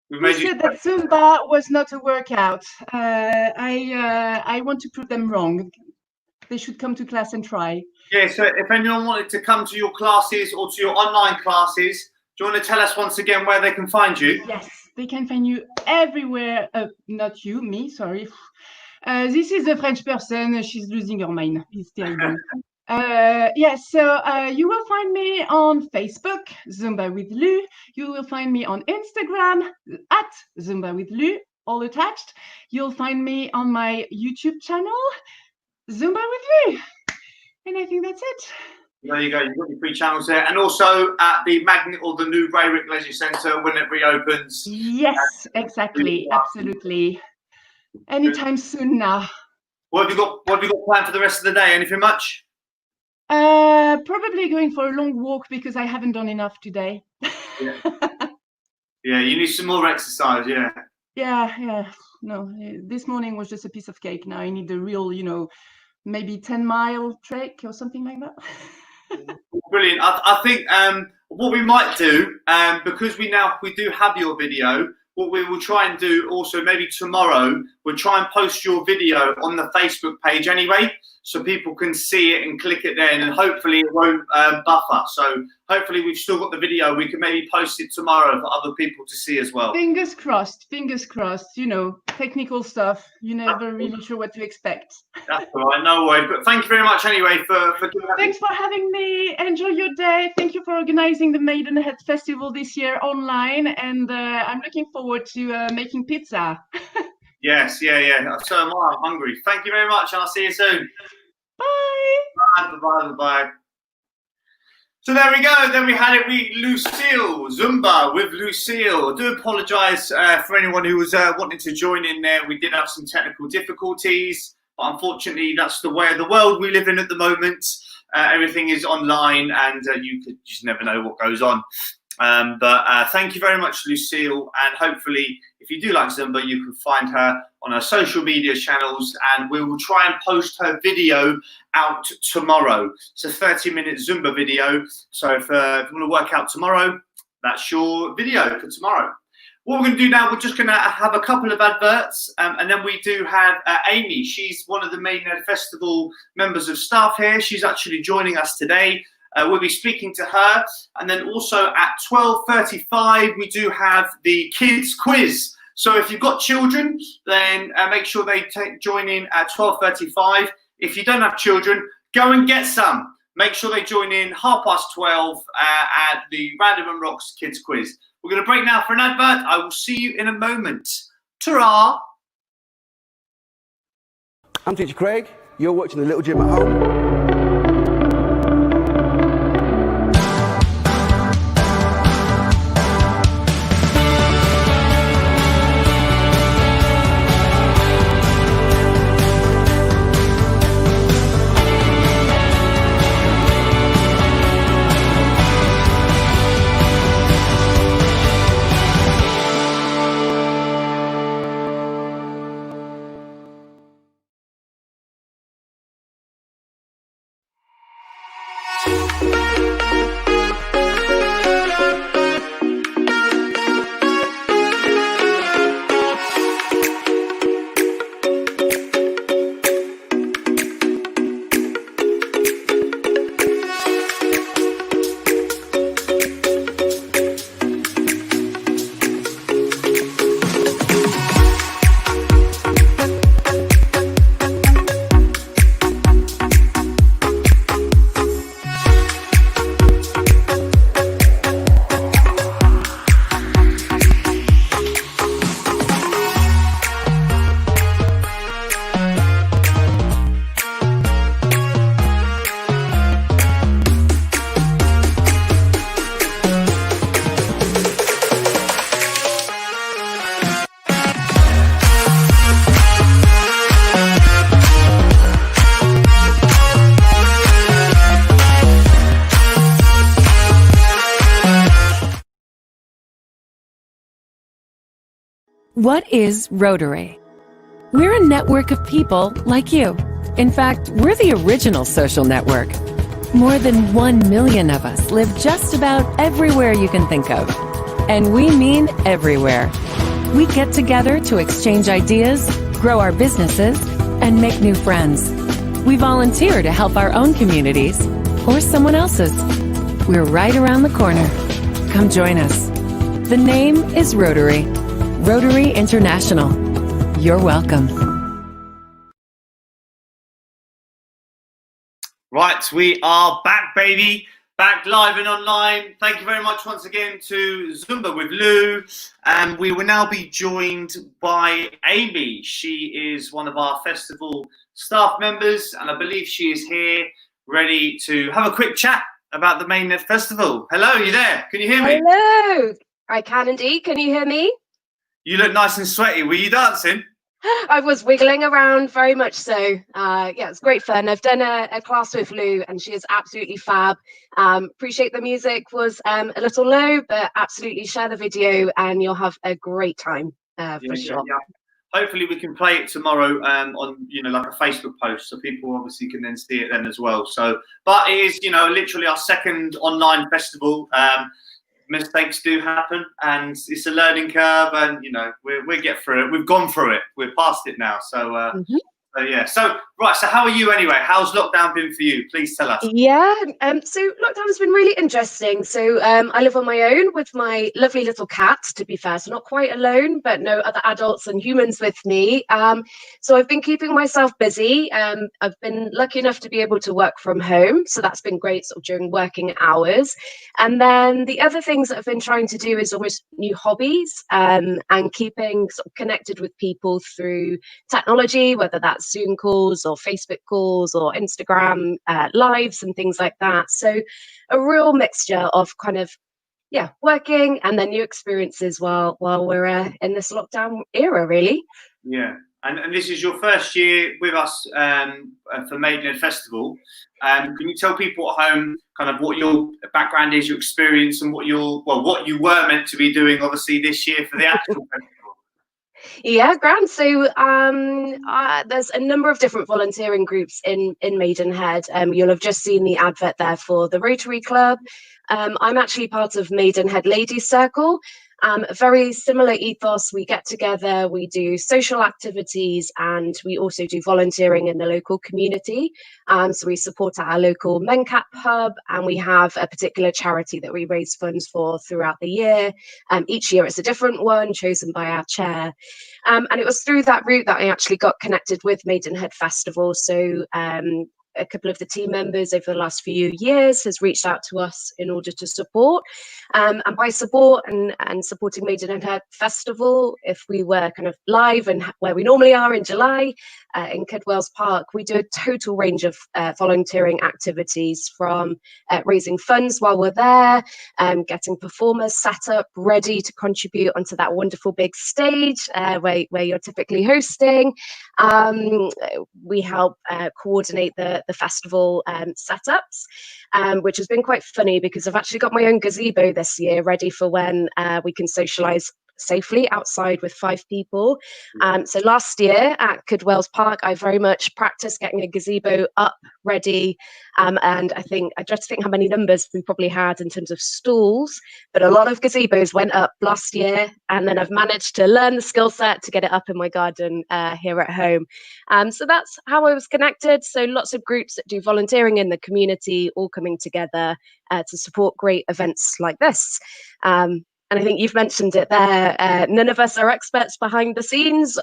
Speaker 1: We
Speaker 5: Who
Speaker 1: made you.
Speaker 5: said that Zumba was not a workout? I want to prove them wrong. They should come to class and try.
Speaker 1: Yeah, so if anyone wanted to come to your classes or to your online classes, do you want to tell us once again where they can find you?
Speaker 5: Yes, they can find you everywhere. Not you, me, sorry. This is a French person. She's losing her mind. It's terrible. Yes, so you will find me on Facebook, Zumba with Lu. You will find me on Instagram at Zumba with Lu, all attached. You'll find me on my YouTube channel, Zumba with Lu. And I think that's it.
Speaker 1: There you go. You've got your free channels there, and also at the Magnet or the new Raywick Leisure Centre when it reopens.
Speaker 5: Yes, exactly, absolutely. Anytime soon now.
Speaker 1: What have you got? What have you got planned for the rest of the day? Anything much?
Speaker 5: Probably going for a long walk because I haven't done enough today.
Speaker 1: Yeah. Yeah, you need some more exercise. Yeah.
Speaker 5: Yeah. No, this morning was just a piece of cake. Now I need the real, maybe 10-mile trek or something like that.
Speaker 1: Brilliant. I think what we might do, because we do have your video, what we will try and do also maybe tomorrow, we'll try and post your video on the Facebook page anyway, so people can see it and click it there, and hopefully it won't buffer. So hopefully we've still got the video. We can maybe post it tomorrow for other people to see as well.
Speaker 5: Fingers crossed, technical stuff. You're never really sure what to expect.
Speaker 1: That's all right, no worries. But thank you very much anyway for doing that.
Speaker 5: Thanks for having me. Enjoy your day. Thank you for organizing the Maidenhead Festival this year online. And I'm looking forward to making pizza.
Speaker 1: Yes, yeah. So am I. I'm hungry. Thank you very much, and I'll see you soon.
Speaker 5: Bye.
Speaker 1: Bye. So there we go. Then we had it with Lucille, Zumba with Lucille. I do apologise for anyone who was wanting to join in there. We did have some technical difficulties, but unfortunately, that's the way of the world we live in at the moment. Everything is online, and you could just never know what goes on. But thank you very much, Lucille, and hopefully if you do like Zumba, you can find her on her social media channels, and we will try and post her video out tomorrow. It's a 30-minute Zumba video, so if you want to work out tomorrow, that's your video for tomorrow. What we're going to do now, we're just going to have a couple of adverts, and then we do have Amy. She's one of the Maidenhead Festival members of staff here. She's actually joining us today. We'll be speaking to her, and then also at 12:35 we do have the kids quiz. So if you've got children, then make sure they join in at 12:35. If you don't have children, go and get some. Make sure they join in 12:30 at the Random and Rocks kids quiz. We're going to break now for an advert. I will see you in a moment. Ta-ra!
Speaker 6: I'm Teacher Craig. You're watching The Little Gym at Home.
Speaker 7: What is Rotary? We're a network of people like you. In fact, we're the original social network. More than 1 million of us live just about everywhere you can think of. And we mean everywhere. We get together to exchange ideas, grow our businesses, and make new friends. We volunteer to help our own communities or someone else's. We're right around the corner. Come join us. The name is Rotary. Rotary International. You're welcome.
Speaker 1: Right, we are back, baby. Back live and online. Thank you very much once again to Zumba with Lou. And we will now be joined by Amy. She is one of our festival staff members, and I believe she is here ready to have a quick chat about the Maidenhead Festival. Hello, you there? Can you hear me?
Speaker 8: Hello. I can indeed. Can you hear me?
Speaker 1: You look nice and sweaty. Were you dancing?
Speaker 8: I was wiggling around, very much so. Yeah, it's great fun. I've done a class with Lou, and she is absolutely fab. Appreciate the music was a little low, but absolutely share the video, and you'll have a great time for sure.
Speaker 1: Yeah. Hopefully, we can play it tomorrow on like a Facebook post, so people obviously can then see it then as well. So, but it is literally our second online festival. Mistakes do happen, and it's a learning curve, and we'll get through it. We've gone through it. We're past it now. So, so yeah. So right. So how are you anyway? How's lockdown been for you? Please tell us.
Speaker 8: Yeah, so lockdown has been really interesting. So I live on my own with my lovely little cat, to be fair, so not quite alone, but no other adults and humans with me. So I've been keeping myself busy. I've been lucky enough to be able to work from home, so that's been great sort of during working hours. And then the other things that I've been trying to do is almost new hobbies, and keeping sort of connected with people through technology, whether that's Zoom calls or Facebook calls or Instagram lives and things like that. So a real mixture of kind of working and then new experiences while we're in this lockdown era, really.
Speaker 1: Yeah. And this is your first year with us for Maidenhead Festival. Can you tell people at home kind of what your background is, your experience, and what you were meant to be doing, obviously, this year for the actual festival?
Speaker 8: Yeah, grand. So there's a number of different volunteering groups in Maidenhead. You'll have just seen the advert there for the Rotary Club. I'm actually part of Maidenhead Ladies Circle. A very similar ethos. We get together, we do social activities, and we also do volunteering in the local community. So we support our local MenCap hub, and we have a particular charity that we raise funds for throughout the year. Each year it's a different one chosen by our chair. And it was through that route that I actually got connected with Maidenhead Festival. So a couple of the team members over the last few years has reached out to us in order to support. And by support and supporting Maidenhead Festival, if we were kind of live and where we normally are in July in Kidwells Park, we do a total range of volunteering activities, from raising funds while we're there, getting performers set up ready to contribute onto that wonderful big stage where you're typically hosting. We help coordinate the festival setups, which has been quite funny because I've actually got my own gazebo this year ready for when we can socialise safely outside with 5 people. So last year at Kidwells Park, I very much practiced getting a gazebo up, ready, and I just think how many numbers we probably had in terms of stalls, but a lot of gazebos went up last year, and then I've managed to learn the skill set to get it up in my garden here at home. So that's how I was connected. So lots of groups that do volunteering in the community all coming together to support great events like this. And I think you've mentioned it there. None of us are experts behind the scenes.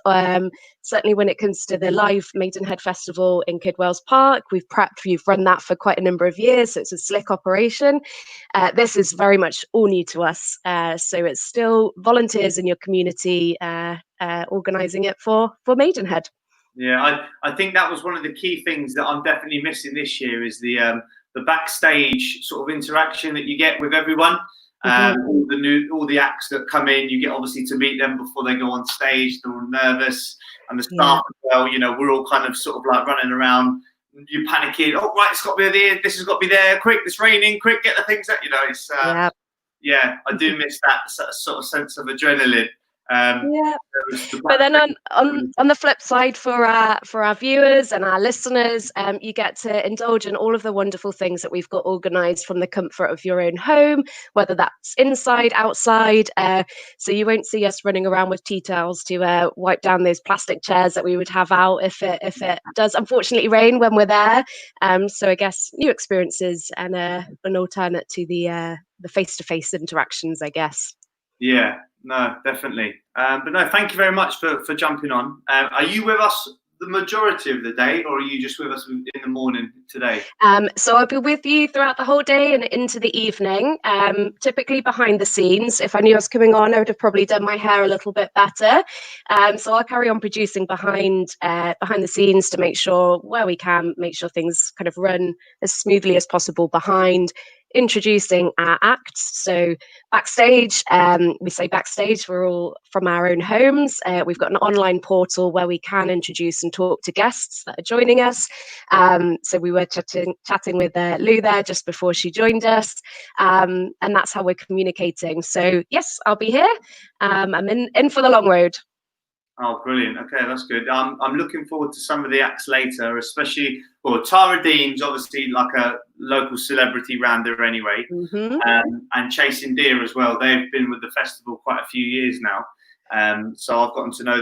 Speaker 8: Certainly when it comes to the live Maidenhead Festival in Kidwells Park, we've run that for quite a number of years, so it's a slick operation. This is very much all new to us. So it's still volunteers in your community organising it for Maidenhead.
Speaker 1: Yeah, I think that was one of the key things that I'm definitely missing this year is the backstage sort of interaction that you get with everyone. All the acts that come in, you get obviously to meet them before they go on stage. They're all nervous, and the staff as well. We're all kind of sort of like running around. You're panicking. Oh, right, it's got to be there. This has got to be there. Quick, it's raining. Quick, get the things out. It's I do miss that sort of sense of adrenaline.
Speaker 8: Yeah.
Speaker 1: There was the
Speaker 8: But then
Speaker 1: backstage.
Speaker 8: on the flip side, for our viewers and our listeners, you get to indulge in all of the wonderful things that we've got organised from the comfort of your own home, whether that's inside, outside. So you won't see us running around with tea towels to wipe down those plastic chairs that we would have out if it does unfortunately rain when we're there. So I guess new experiences and an alternate to the face-to-face interactions, I guess.
Speaker 1: Yeah, no, definitely. But no, thank you very much for jumping on. Are you with us the majority of the day, or are you just with us in the morning today?
Speaker 8: So I'll be with you throughout the whole day and into the evening, typically behind the scenes. If I knew I was coming on, I would have probably done my hair a little bit better. So I'll carry on producing behind the scenes to make sure, where we can, make sure things kind of run as smoothly as possible behind, introducing our acts. So backstage, we say backstage, we're all from our own homes. We've got an online portal where we can introduce and talk to guests that are joining us. So we were chatting with Lou there just before she joined us, and that's how we're communicating. So yes, I'll be here. I'm in for the long road.
Speaker 1: Oh, brilliant. Okay, that's good. I'm looking forward to some of the acts later, especially, well, Tara Dean's obviously like a local celebrity round there anyway, and Chasing Deer as well. They've been with the festival quite a few years now. So I've gotten to know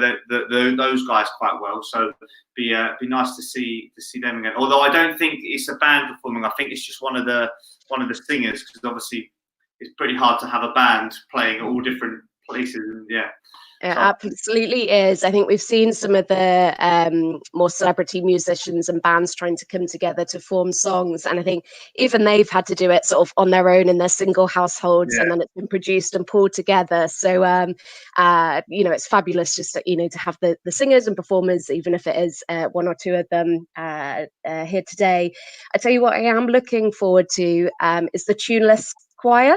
Speaker 1: those guys quite well. So be nice to see them again. Although I don't think it's a band performing. I think it's just one of the singers, because obviously it's pretty hard to have a band playing at all different places. And yeah.
Speaker 8: It absolutely is. I think we've seen some of the more celebrity musicians and bands trying to come together to form songs, and I think even they've had to do it sort of on their own in their single households, and then it's been produced and pulled together. So it's fabulous just that, to have the singers and performers, even if it is one or two of them here today. I tell you what, I am looking forward to is the tuneless choir.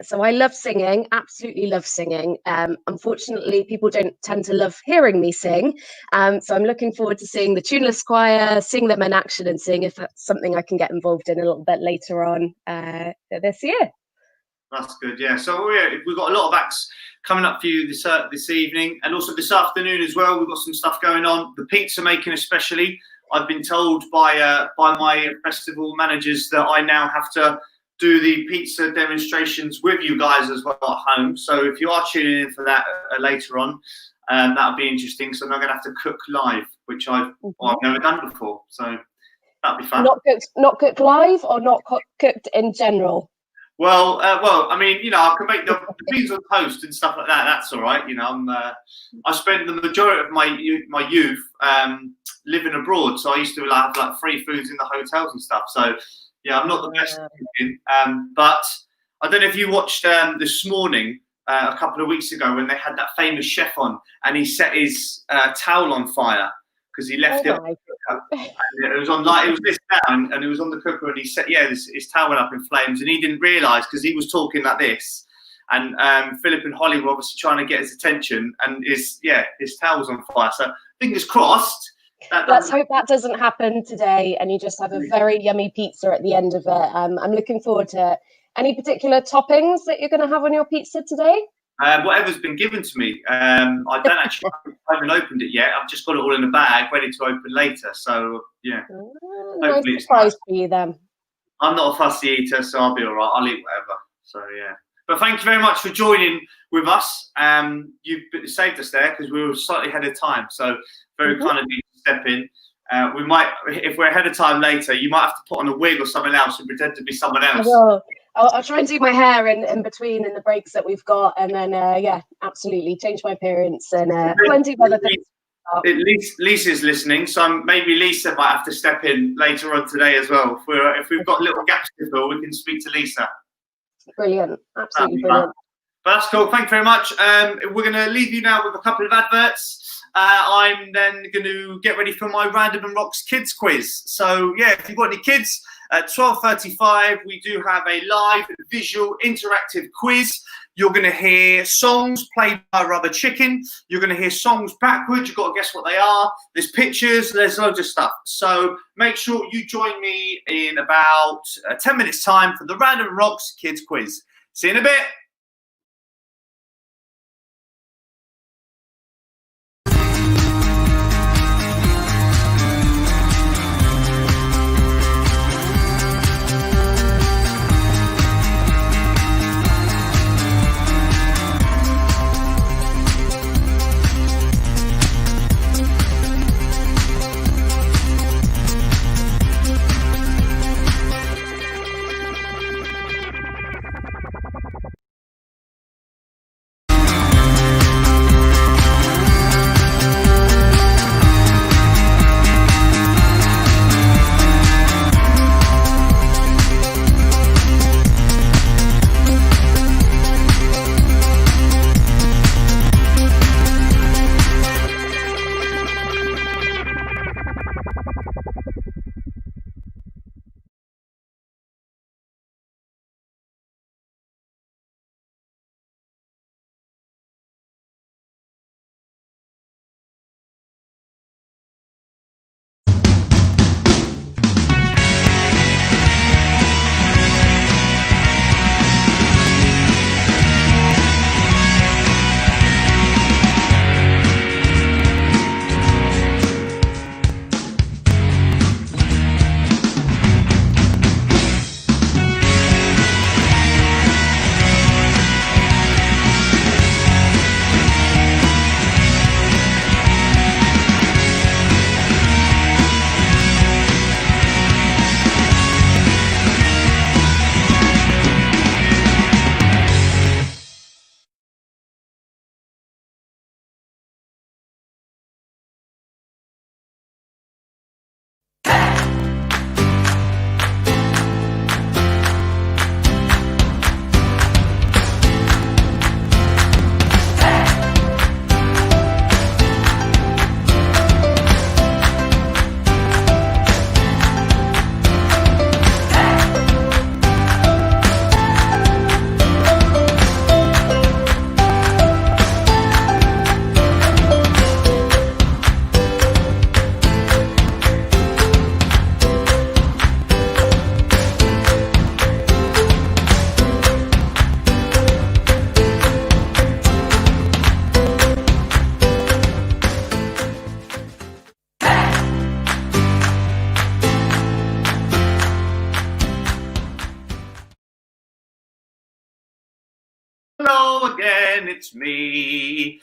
Speaker 8: So I love singing, absolutely love singing. Unfortunately, people don't tend to love hearing me sing. So I'm looking forward to seeing the tuneless choir, seeing them in action, and seeing if that's something I can get involved in a little bit later on this year.
Speaker 1: That's good, yeah. So we've got a lot of acts coming up for you this evening, and also this afternoon as well. We've got some stuff going on. The pizza making especially. I've been told by my festival managers that I now have to do the pizza demonstrations with you guys as well at home. So if you are tuning in for that later on, that'll be interesting. So I'm not going to have to cook live, which I've never done before. So that'll be fun.
Speaker 8: Not cooked live, or not cooked in general?
Speaker 1: Well, I mean, I can make the beans on toast and stuff like that. That's all right. I spent the majority of my youth living abroad, so I used to have like free foods in the hotels and stuff. So yeah, I'm not the best at cooking, but I don't know if you watched this morning, a couple of weeks ago, when they had that famous chef on, and he set his towel on fire because he left it on the cooker. And it was on it was lit down, and it was on the cooker, and he set his towel went up in flames, and he didn't realise, because he was talking like this, and Philip and Holly were obviously trying to get his attention, and his towel was on fire. So fingers crossed.
Speaker 8: Let's hope that doesn't happen today, and you just have a very yummy pizza at the end of it. I'm looking forward to it. Any particular toppings that you're going to have on your pizza today?
Speaker 1: Whatever's been given to me. I don't actually I haven't opened it yet. I've just got it all in a bag, ready to open later. So yeah,
Speaker 8: nice surprise for you then.
Speaker 1: I'm not a fussy eater, so I'll be all right. I'll eat whatever. So yeah. But thank you very much for joining with us. You've saved us there because we were slightly ahead of time. So very kind of you to step in. We might, if we're ahead of time later, you might have to put on a wig or something else and pretend to be someone else.
Speaker 8: I'll try and do my hair in between in the breaks that we've got, and then absolutely change my appearance and plenty of other things.
Speaker 1: At least Lisa's listening, so maybe Lisa might have to step in later on today as well. If we've got little gaps to fill, we can speak to Lisa.
Speaker 8: Brilliant, absolutely brilliant.
Speaker 1: But that's cool. Thank you very much. We're going to leave you now with a couple of adverts. I'm then going to get ready for my Random and Rocks kids quiz. So yeah, if you've got any kids, at 12:35 we do have a live visual interactive quiz. You're going to hear songs played by Rubber Chicken. You're going to hear songs backwards. You've got to guess what they are. There's pictures. There's loads of stuff. So make sure you join me in about 10 minutes time for the Random and Rocks kids quiz. See you in a bit. again, it's me.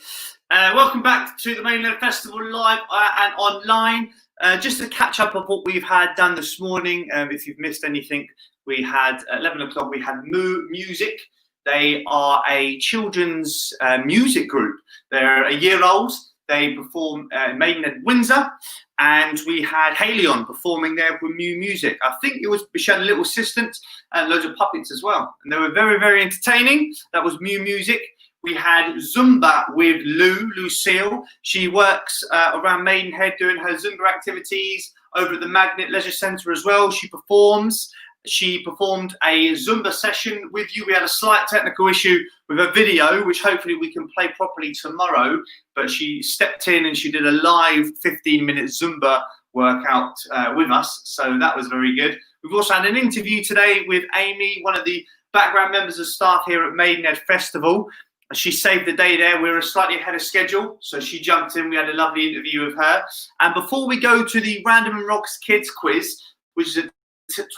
Speaker 1: Welcome back to the Maidenhead Festival live and online. Just to catch up of what we've had done this morning. If you've missed anything, we had at 11 o'clock, we had Music. They are a children's music group. They're a year old. They perform in Maidenhead, Windsor. And we had Haley on performing there with Music. I think she had a little assistant and loads of puppets as well. And they were very, very entertaining. That was Music. We had Zumba with Lucille. She works around Maidenhead doing her Zumba activities over at the Magnet Leisure Centre as well. She performs. She performed a Zumba session with you. We had a slight technical issue with a video, which hopefully we can play properly tomorrow. But she stepped in and she did a live 15-minute Zumba workout with us. So that was very good. We've also had an interview today with Amy, one of the background members of staff here at Maidenhead Festival. She saved the day there. We were slightly ahead of schedule, so she jumped in. We had a lovely interview with her. And before we go to the Random and Rocks Kids quiz, which is at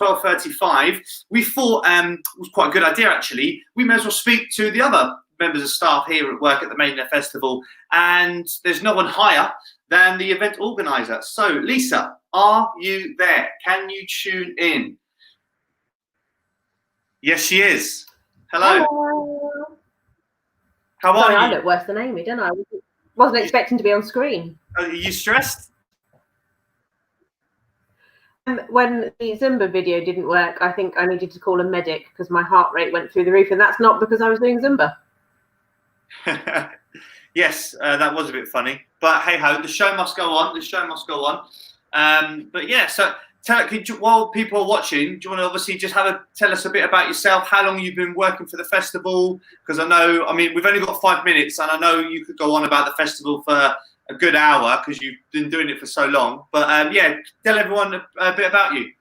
Speaker 1: 12:35, we thought it was quite a good idea, actually. We may as well speak to the other members of staff here at work at the Maidenhead Festival. And there's no one higher than the event organizer. So, Lisa, are you there? Can you tune in? Yes, she is. Hello.
Speaker 9: Hello.
Speaker 1: How are
Speaker 9: Sorry,
Speaker 1: you?
Speaker 9: I look worse than Amy, don't I? Wasn't expecting to be on screen.
Speaker 1: Are you stressed?
Speaker 9: When the Zumba video didn't work, I think I needed to call a medic because my heart rate went through the roof, and that's not because I was doing Zumba.
Speaker 1: Yes, that was a bit funny. But hey ho, the show must go on. The show must go on. But yeah, so while people are watching, do you want to obviously just tell us a bit about yourself, how long you've been working for the festival? Because we've only got 5 minutes, and I know you could go on about the festival for a good hour because you've been doing it for so long. But yeah, tell everyone a bit about you.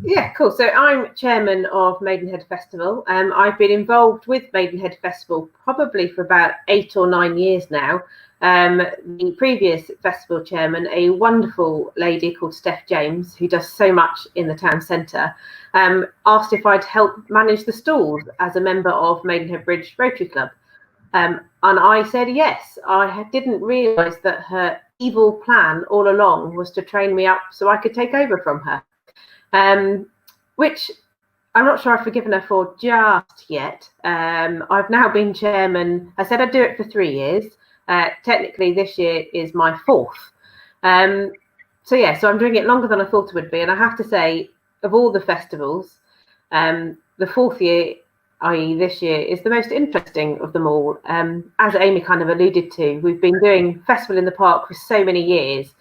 Speaker 9: Yeah, cool. So I'm chairman of Maidenhead Festival. I've been involved with Maidenhead Festival probably for about 8 or 9 years now. The previous festival chairman, a wonderful lady called Steph James, who does so much in the town centre, asked if I'd help manage the stalls as a member of Maidenhead Bridge Rotary Club. And I said yes. I didn't realise that her evil plan all along was to train me up so I could take over from her, which I'm not sure I've forgiven her for just yet. I've now been chairman. I said I'd do it for 3 years. Technically, this year is my 4th. So I'm doing it longer than I thought it would be. And I have to say, of all the festivals, the 4th year, i.e. this year, is the most interesting of them all. As Amy kind of alluded to, we've been doing Festival in the Park for so many years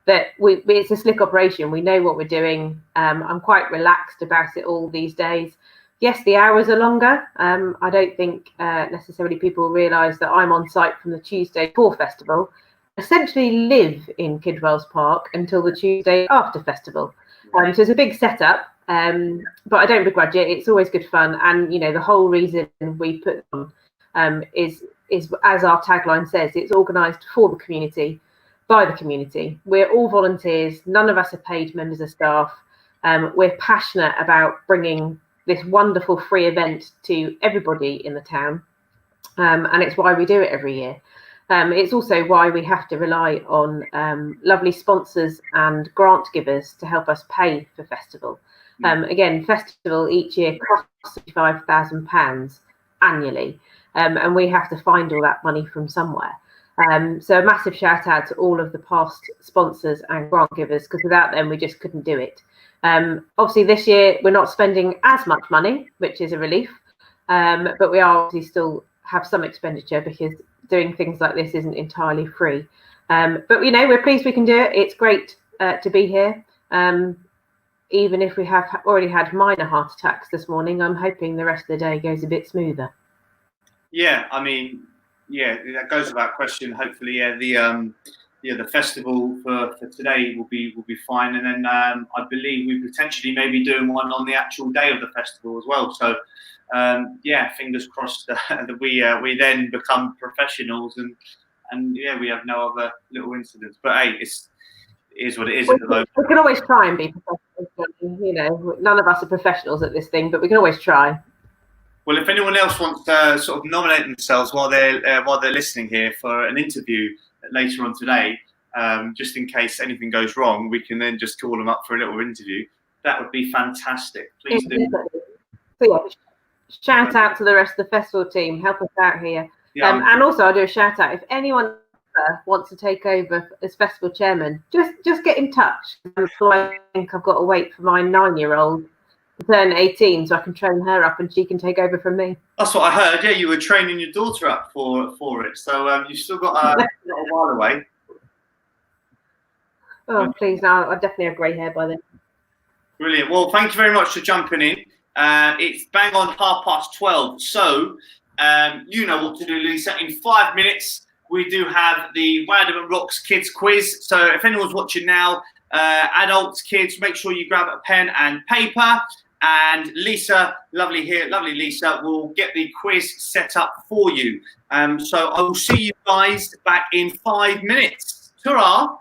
Speaker 9: that it's a slick operation. We know what we're doing. I'm quite relaxed about it all these days. Yes, the hours are longer. I don't think necessarily people realise that I'm on site from the Tuesday before Festival, essentially live in Kidwell's Park until the Tuesday after Festival. So it's a big setup, but I don't begrudge it. It's always good fun. And, the whole reason we put on is, as our tagline says, it's organised for the community, by the community. We're all volunteers. None of us are paid members of staff. We're passionate about bringing this wonderful free event to everybody in the town, and it's why we do it every year. It's also why we have to rely on lovely sponsors and grant givers to help us pay for Festival. Again, Festival each year costs £65,000 annually, and we have to find all that money from somewhere. So a massive shout out to all of the past sponsors and grant givers, because without them we just couldn't do it. Obviously this year we're not spending as much money, which is a relief, but we are obviously still have some expenditure because doing things like this isn't entirely free. But we're pleased we can do it. It's great to be here. Even if we have already had minor heart attacks this morning, I'm hoping the rest of the day goes a bit smoother.
Speaker 1: Yeah, that goes without question. Hopefully, the festival for today will be fine, and then I believe we potentially may be doing one on the actual day of the festival as well. So fingers crossed that we then become professionals and we have no other little incidents. But hey, it is what it is at the moment.
Speaker 9: We can always try and be professionals. None of us are professionals at this thing, but we can always try.
Speaker 1: Well, if anyone else wants to sort of nominate themselves while they're listening here for an interview later on today, just in case anything goes wrong, we can then just call them up for a little interview. That would be fantastic. Please do.
Speaker 9: So yeah, shout out to the rest of the festival team. Help us out here.
Speaker 1: Yeah,
Speaker 9: And also, I'll do a shout out. If anyone wants to take over as festival chairman, just get in touch. I think I've got to wait for my 9-year-old to turn 18 so I can train her up and she can take over from me.
Speaker 1: that's what I heard. Yeah, you were training your daughter up for it. So you've still got a little while away.
Speaker 9: Oh, please. No, I definitely have grey hair by then.
Speaker 1: Brilliant. Well, thank you very much for jumping in. It's bang on 12:30. So you know what to do, Lisa. In 5 minutes, we do have the Wildman Rocks Kids quiz. So if anyone's watching now, adults, kids, make sure you grab a pen and paper. And Lisa, lovely Lisa, will get the quiz set up for you. So I will see you guys back in 5 minutes. Ta-ra!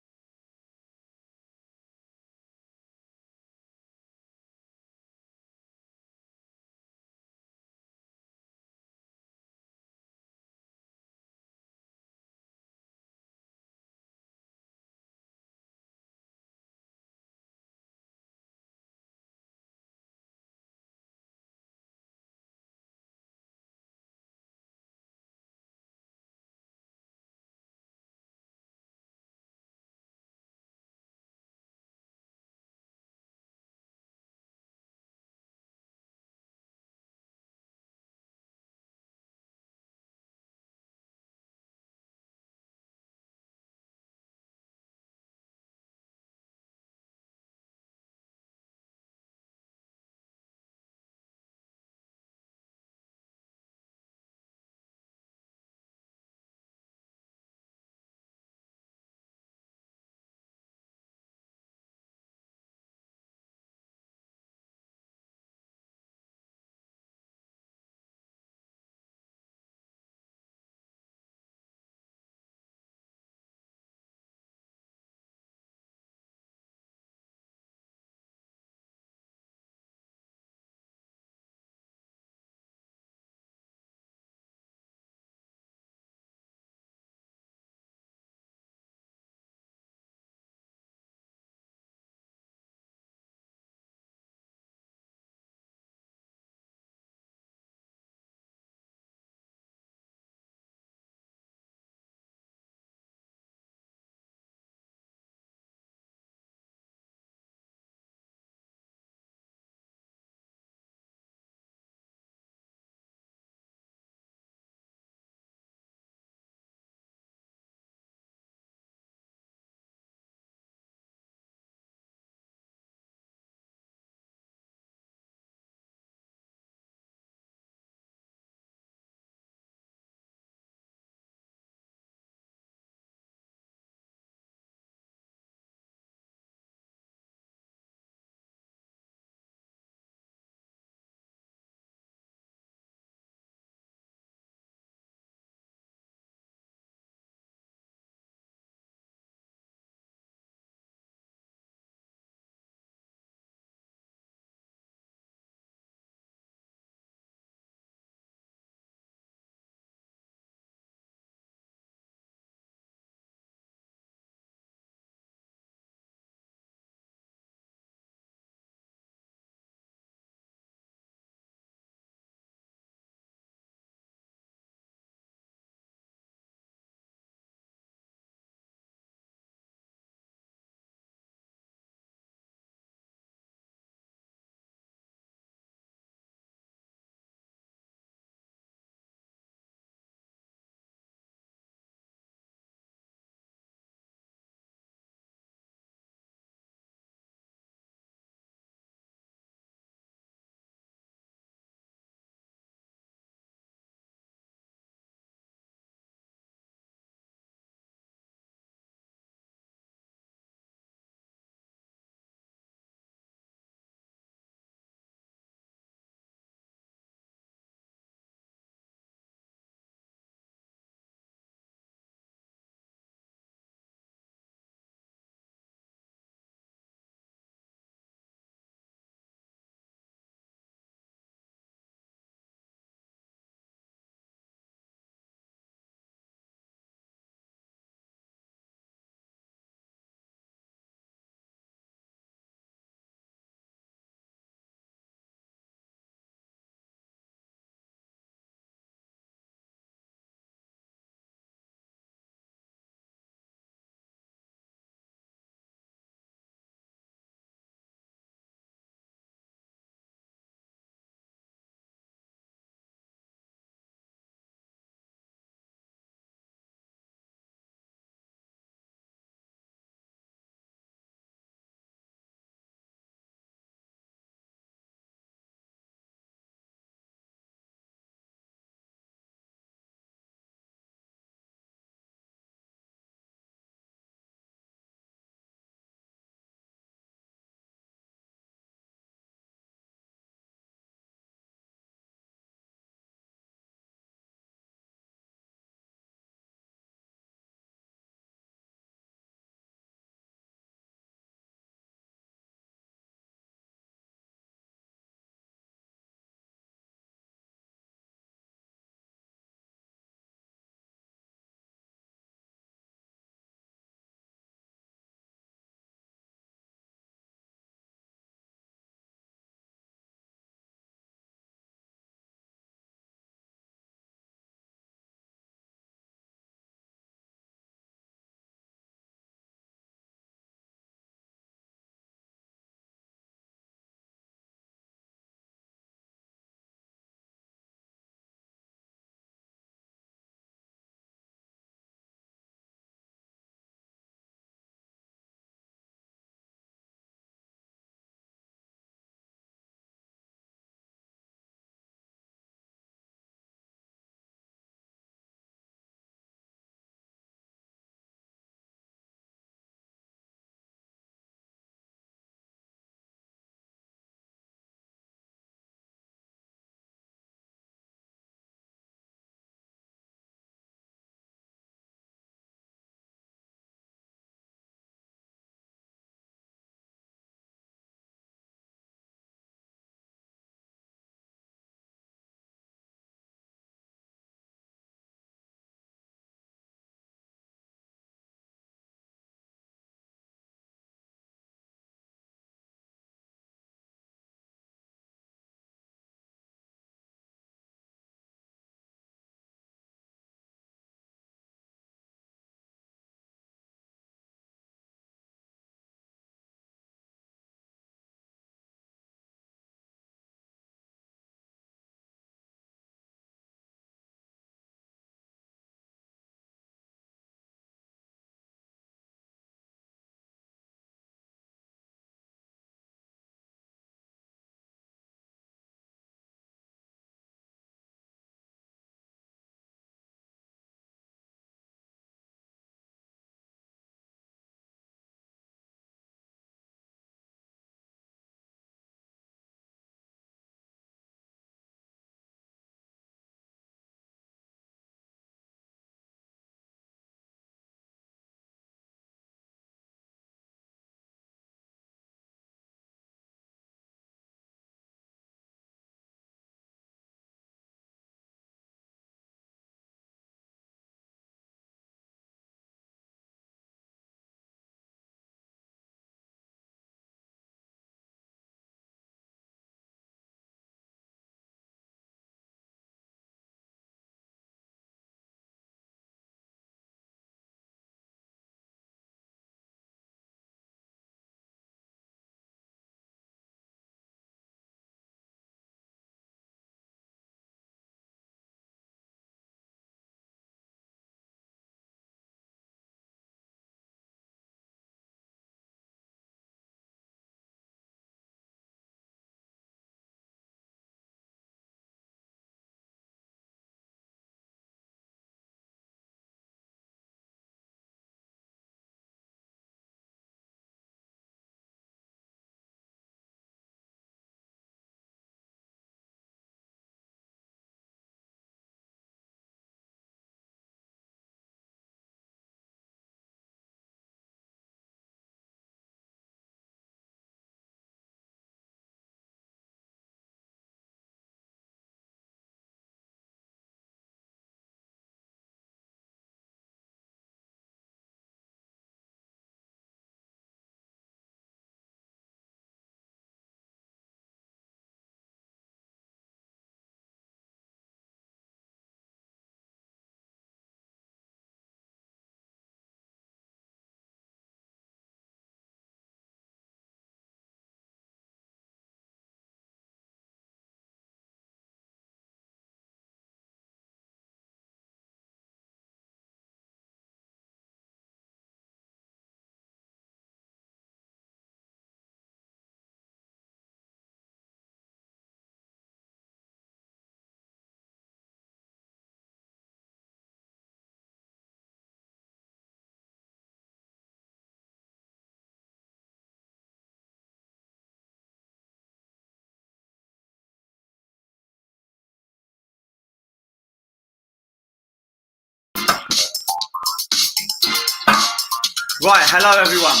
Speaker 1: Right, hello everyone.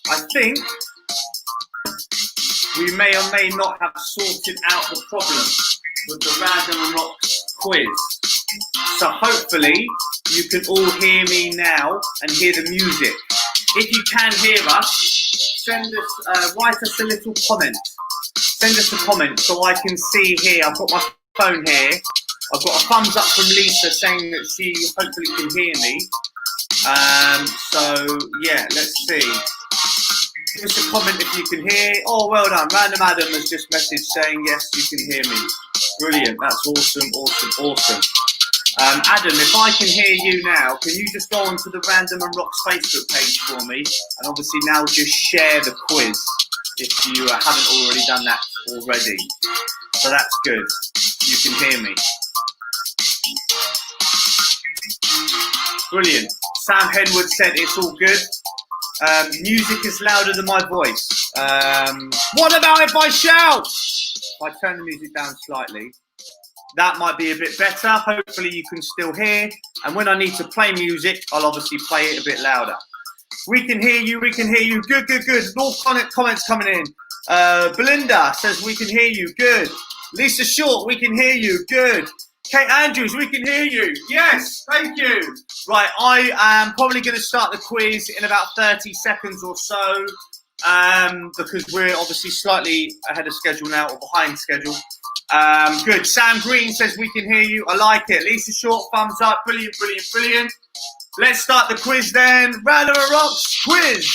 Speaker 1: I think we may or may not have sorted out the problem with the Random Rocks quiz. So hopefully you can all hear me now and hear the music. If you can hear us, send us, write us a little comment. Send us a comment so I can see here. I've got my phone here. I've got a thumbs up from Lisa saying that she hopefully can hear me. So yeah, let's see. Give us a comment if you can hear. Oh, well done. Random Adam has just messaged saying yes, you can hear me. Brilliant. That's awesome, awesome, awesome. Adam, if I can hear you now, can you just go onto the Random and Rocks Facebook page for me? And obviously now just share the quiz if you haven't already done that already. So that's good. You can hear me. Brilliant. Sam Henwood said it's all good. Music is louder than my voice. What about if I shout? If I turn the music down slightly, that might be a bit better. Hopefully you can still hear. And when I need to play music, I'll obviously play it a bit louder. We can hear you, we can hear you. Good, good, good. More comments coming in. Belinda says we can hear you. Good. Lisa Short, we can hear you. Good. Kate Andrews, we can hear you. Yes, thank you. Right, I am probably going to start the quiz in about 30 seconds or so because we're obviously slightly ahead of schedule now, or behind schedule. Good. Sam Green says we can hear you. I like it. Lisa Short, thumbs up. Brilliant, brilliant, brilliant. Let's start the quiz then. Random Rocks quiz.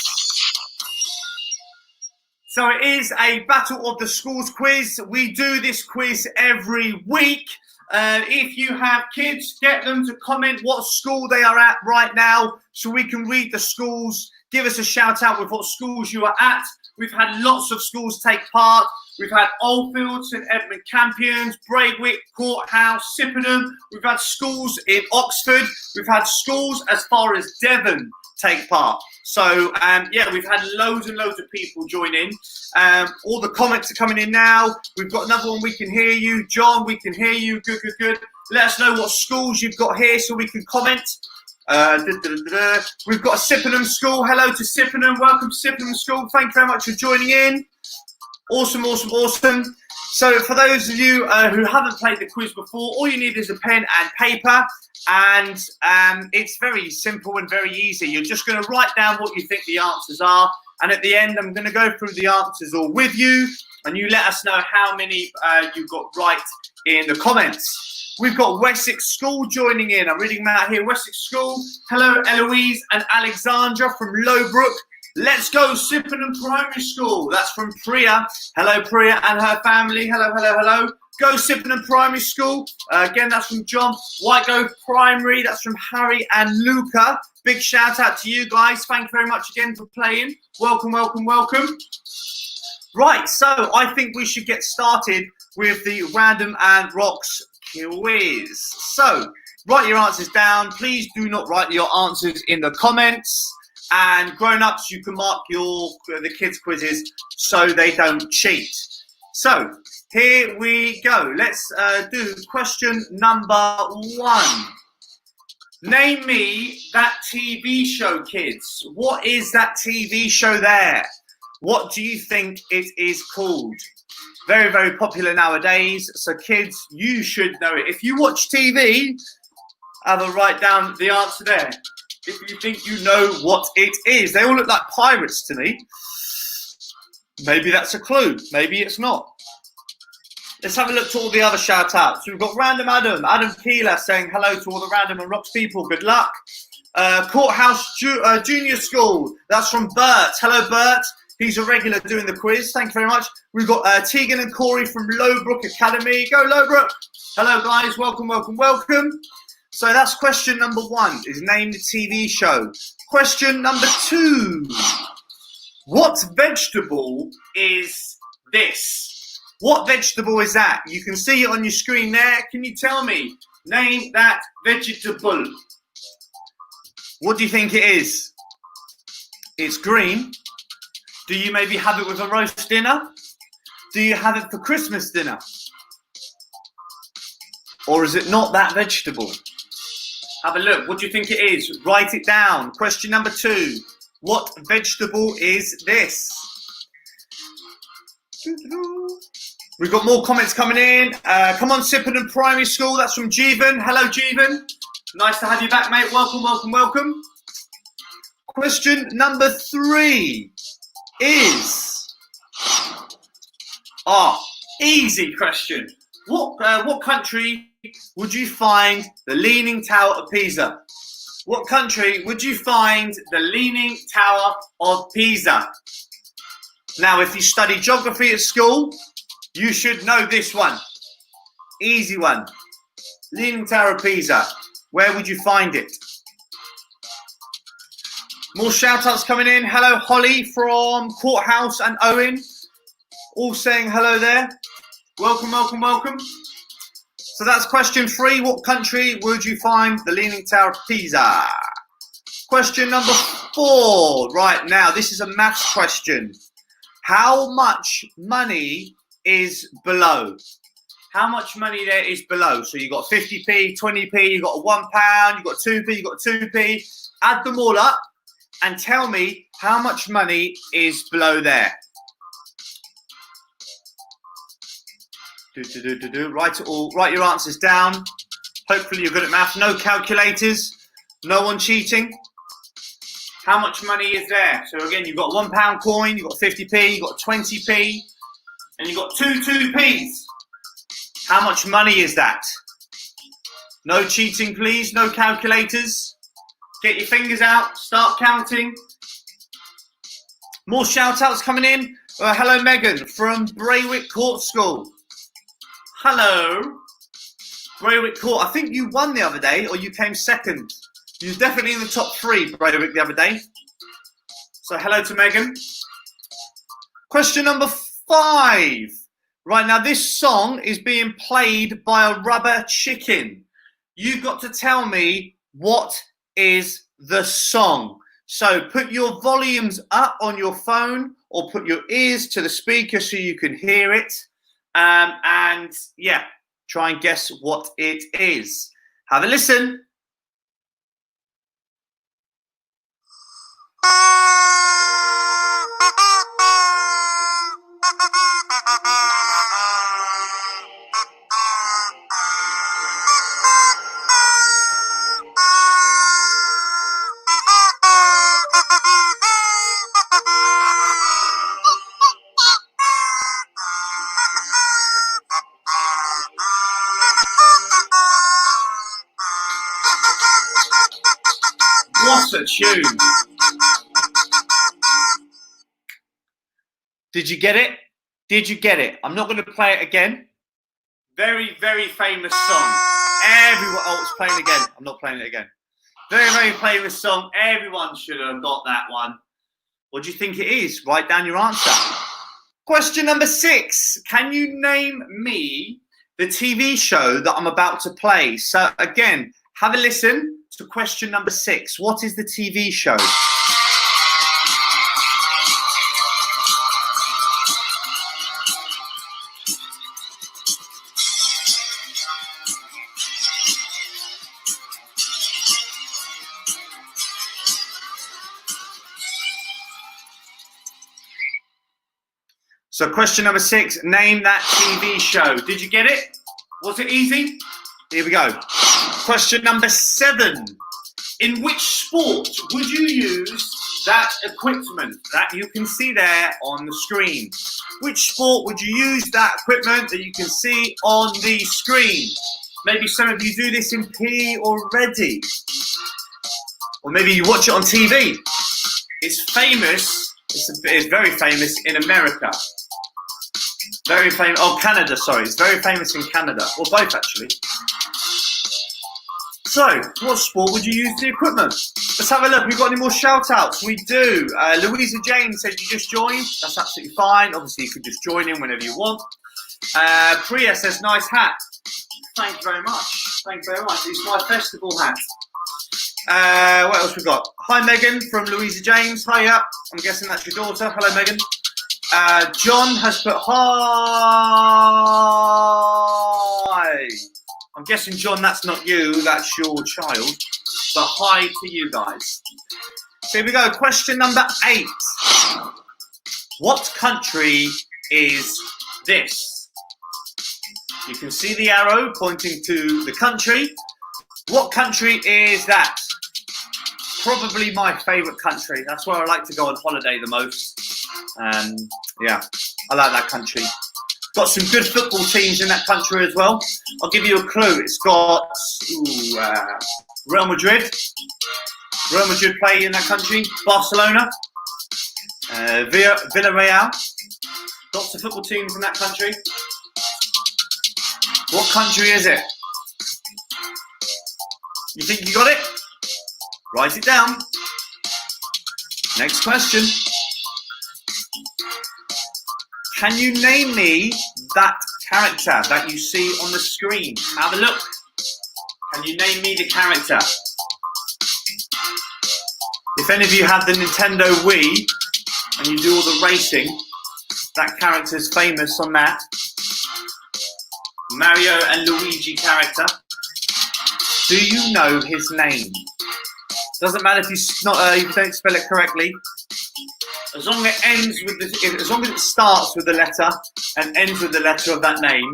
Speaker 1: So it is a Battle of the Schools quiz. We do this quiz every week. If you have kids, get them to comment what school they are at right now so we can read the schools. Give us a shout out with what schools you are at. We've had lots of schools take part. We've had Oldfield, St Edmund Campions, Braithwaite, Courthouse, Sippenham. We've had schools in Oxford. We've had schools as far as Devon take part. So, yeah, we've had loads and loads of people join in. All the comments are coming in now. We've got another one, we can hear you. John, we can hear you. Good, good, good. Let us know what schools you've got here so we can comment. We've got a Sippenham school. Hello to Sippenham. Welcome to Sippenham school. Thank you very much for joining in. Awesome, awesome, awesome. So for those of you who haven't played the quiz before, all you need is a pen and paper. And it's very simple and very easy. You're just going to write down what you think the answers are. And at the end, I'm going to go through the answers all with you. And you let us know how many you got right in the comments. We've got Wessex School joining in. I'm reading them out here. Wessex School. Hello, Eloise and Alexandra from Lowbrook. Let's go, Sippenham Primary School. That's from Priya. Hello, Priya and her family. Hello, hello, hello. Go Sippenham Primary School. Again, that's from John. Whitegove Primary. That's from Harry and Luca. Big shout out to you guys. Thank you very much again for playing. Welcome, welcome, welcome. Right, so I think we should get started with the Random and Rocks quiz. So, write your answers down. Please do not write your answers in the comments. And grown-ups, you can mark the kids' quizzes so they don't cheat. So, here we go. Let's do question number 1. Name me that TV show, kids. What is that TV show there? What do you think it is called? Very, very popular nowadays. So, kids, you should know it. If you watch TV, have a write down the answer there. If you think you know what it is. They all look like pirates to me. Maybe that's a clue. Maybe it's not. Let's have a look to all the other shout outs. We've got Random Adam Keeler saying hello to all the Random and Rocks people. Good luck. Courthouse Junior School. That's from Bert. Hello, Bert. He's a regular doing the quiz. Thank you very much. We've got Tegan and Corey from Lowbrook Academy. Go, Lowbrook. Hello, guys. Welcome, welcome, welcome. So that's question number 1, is name the TV show. Question number 2. What vegetable is this? What vegetable is that? You can see it on your screen there. Can you tell me? Name that vegetable. What do you think it is? It's green. Do you maybe have it with a roast dinner? Do you have it for Christmas dinner? Or is it not that vegetable? Have a look. What do you think it is? Write it down. Question number 2. What vegetable is this? We've got more comments coming in. Come on, Sippenham Primary School. That's from Jeevan. Hello, Jeevan. Nice to have you back, mate. Welcome, welcome, welcome. Question number 3 is... easy question. What country would you find the Leaning Tower of Pisa? What country would you find the Leaning Tower of Pisa? Now, if you study geography at school, you should know this one. Easy one. Leaning Tower of Pisa. Where would you find it? More shout-outs coming in. Hello, Holly from Courthouse and Owen. All saying hello there. Welcome, welcome, welcome. So that's question 3. What country would you find the Leaning Tower of Pisa? Question number 4. Right now, this is a maths question. How much money is below? How much money there is below? So you've got 50p, 20p, you've got £1, you've got 2p, you've got 2p. Add them all up and tell me how much money is below there. Write it all. Write your answers down. Hopefully you're good at math. No calculators. No one cheating. How much money is there? So again, you've got £1 coin, you've got 50p, you've got 20p, and you've got 2p. How much money is that? No cheating, please. No calculators. Get your fingers out. Start counting. More shout-outs coming in. Hello, Megan from Braywick Court School. Hello. Braywick Court. I think you won the other day, or you came second. You were definitely in the top 3, Braywick, the other day. So hello to Megan. Question number 5. Right now, this song is being played by a rubber chicken. You've got to tell me what is the song. So put your volumes up on your phone or put your ears to the speaker so you can hear it. And yeah, try and guess what it is. Have a listen. What a tune. Did you get it? Did you get it? I'm not going to play it again. Very, very famous song. Everyone, oh, it's playing again. I'm not playing it again. Very, very famous song. Everyone should have got that one. What do you think it is? Write down your answer. Question number 6. Can you name me the TV show that I'm about to play? So again, have a listen to question number 6. What is the TV show? So question number 6, name that TV show. Did you get it? Was it easy? Here we go. Question number 7. In which sport would you use that equipment that you can see there on the screen? Which sport would you use that equipment that you can see on the screen? Maybe some of you do this in PE already. Or maybe you watch it on TV. It's famous. It's very famous in America. Very famous. Oh, Canada, sorry. It's very famous in Canada. Or both, actually. So, what sport would you use the equipment? Let's have a look. We've got any more shout-outs? We do. Louisa Jane said you just joined. That's absolutely fine. Obviously, you can just join in whenever you want. Priya says, nice hat. Thank you very much. Thank you very much. It's my festival hat. What else we got? Hi, Megan from Louisa James. Hiya. I'm guessing that's your daughter. Hello, Megan. John has put hi. I'm guessing, John, that's not you, that's your child. But hi to you guys. So here we go, question number 8. What country is this? You can see the arrow pointing to the country. What country is that? Probably my favourite country. That's where I like to go on holiday the most. Yeah, I like that country. Got some good football teams in that country as well. I'll give you a clue. It's got Real Madrid. Real Madrid play in that country. Barcelona. Villarreal. Lots of football teams in that country. What country is it? You think you got it? Write it down. Next question. Can you name me that character that you see on the screen? Have a look. Can you name me the character? If any of you have the Nintendo Wii and you do all the racing, that character's famous on that. Mario and Luigi character. Do you know his name? Doesn't matter if you don't spell it correctly. As long as it ends with as long as it starts with the letter and ends with the letter of that name,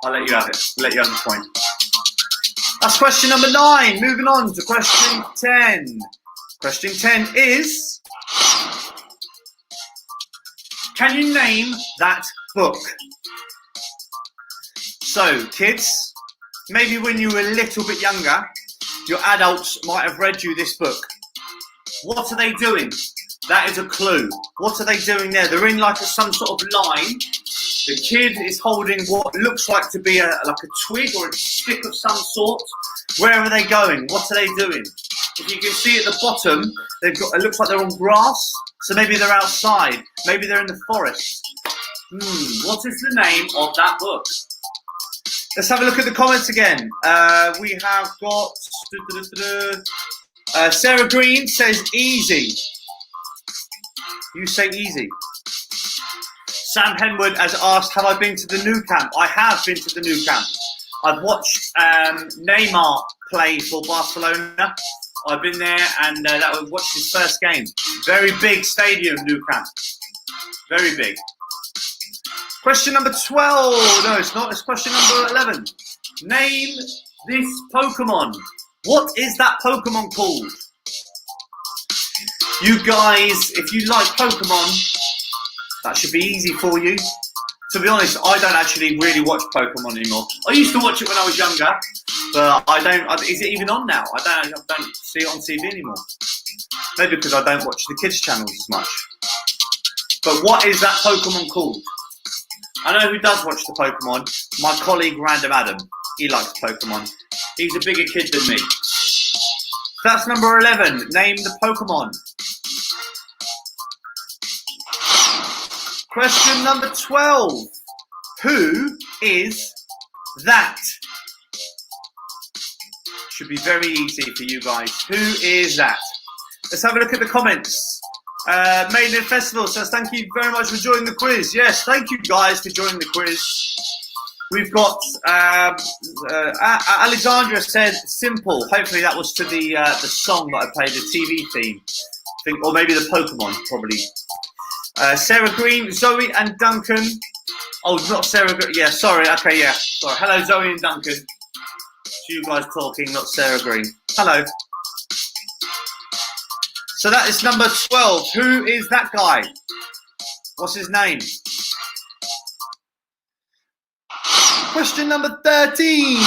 Speaker 1: I'll let you have it. I'll let you have the point. That's question number 9. Moving on to question 10. Question 10 is, can you name that book? So, kids, maybe when you were a little bit younger, your adults might have read you this book. What are they doing? That is a clue. What are they doing there? They're in like some sort of line. The kid is holding what looks like to be like a twig or a stick of some sort. Where are they going? What are they doing? If you can see at the bottom, it looks like they're on grass. So maybe they're outside. Maybe they're in the forest. What is the name of that book? Let's have a look at the comments again. We have got Sarah Green says easy. You say easy. Sam Henwood has asked, have I been to the new camp? I have been to the new camp. I've watched Neymar play for Barcelona. I've been there and watched his first game. Very big stadium, new camp. Very big. Question number 12. No, it's not. It's question number 11. Name this Pokemon. What is that Pokemon called? You guys, if you like Pokemon, that should be easy for you. To be honest, I don't actually really watch Pokemon anymore. I used to watch it when I was younger, but I don't. Is it even on now? I don't see it on TV anymore. Maybe because I don't watch the kids' channels as much. But what is that Pokemon called? I know who does watch the Pokemon. My colleague Random Adam. He likes Pokemon. He's a bigger kid than me. That's number 11. Name the Pokemon. Question number 12. Who is that? Should be very easy for you guys. Who is that? Let's have a look at the comments. Maidenhead Festival says, thank you very much for joining the quiz. Yes, thank you guys for joining the quiz. We've got Alexandra said simple. Hopefully that was to the song that I played, the TV theme. I think, or maybe the Pokemon, probably. Sarah Green, Zoe and Duncan. Oh, not Sarah Green. Yeah, sorry. Okay, yeah. Sorry. Hello, Zoe and Duncan. It's you guys talking, not Sarah Green. Hello. So that is number 12. Who is that guy? What's his name? Question number 13.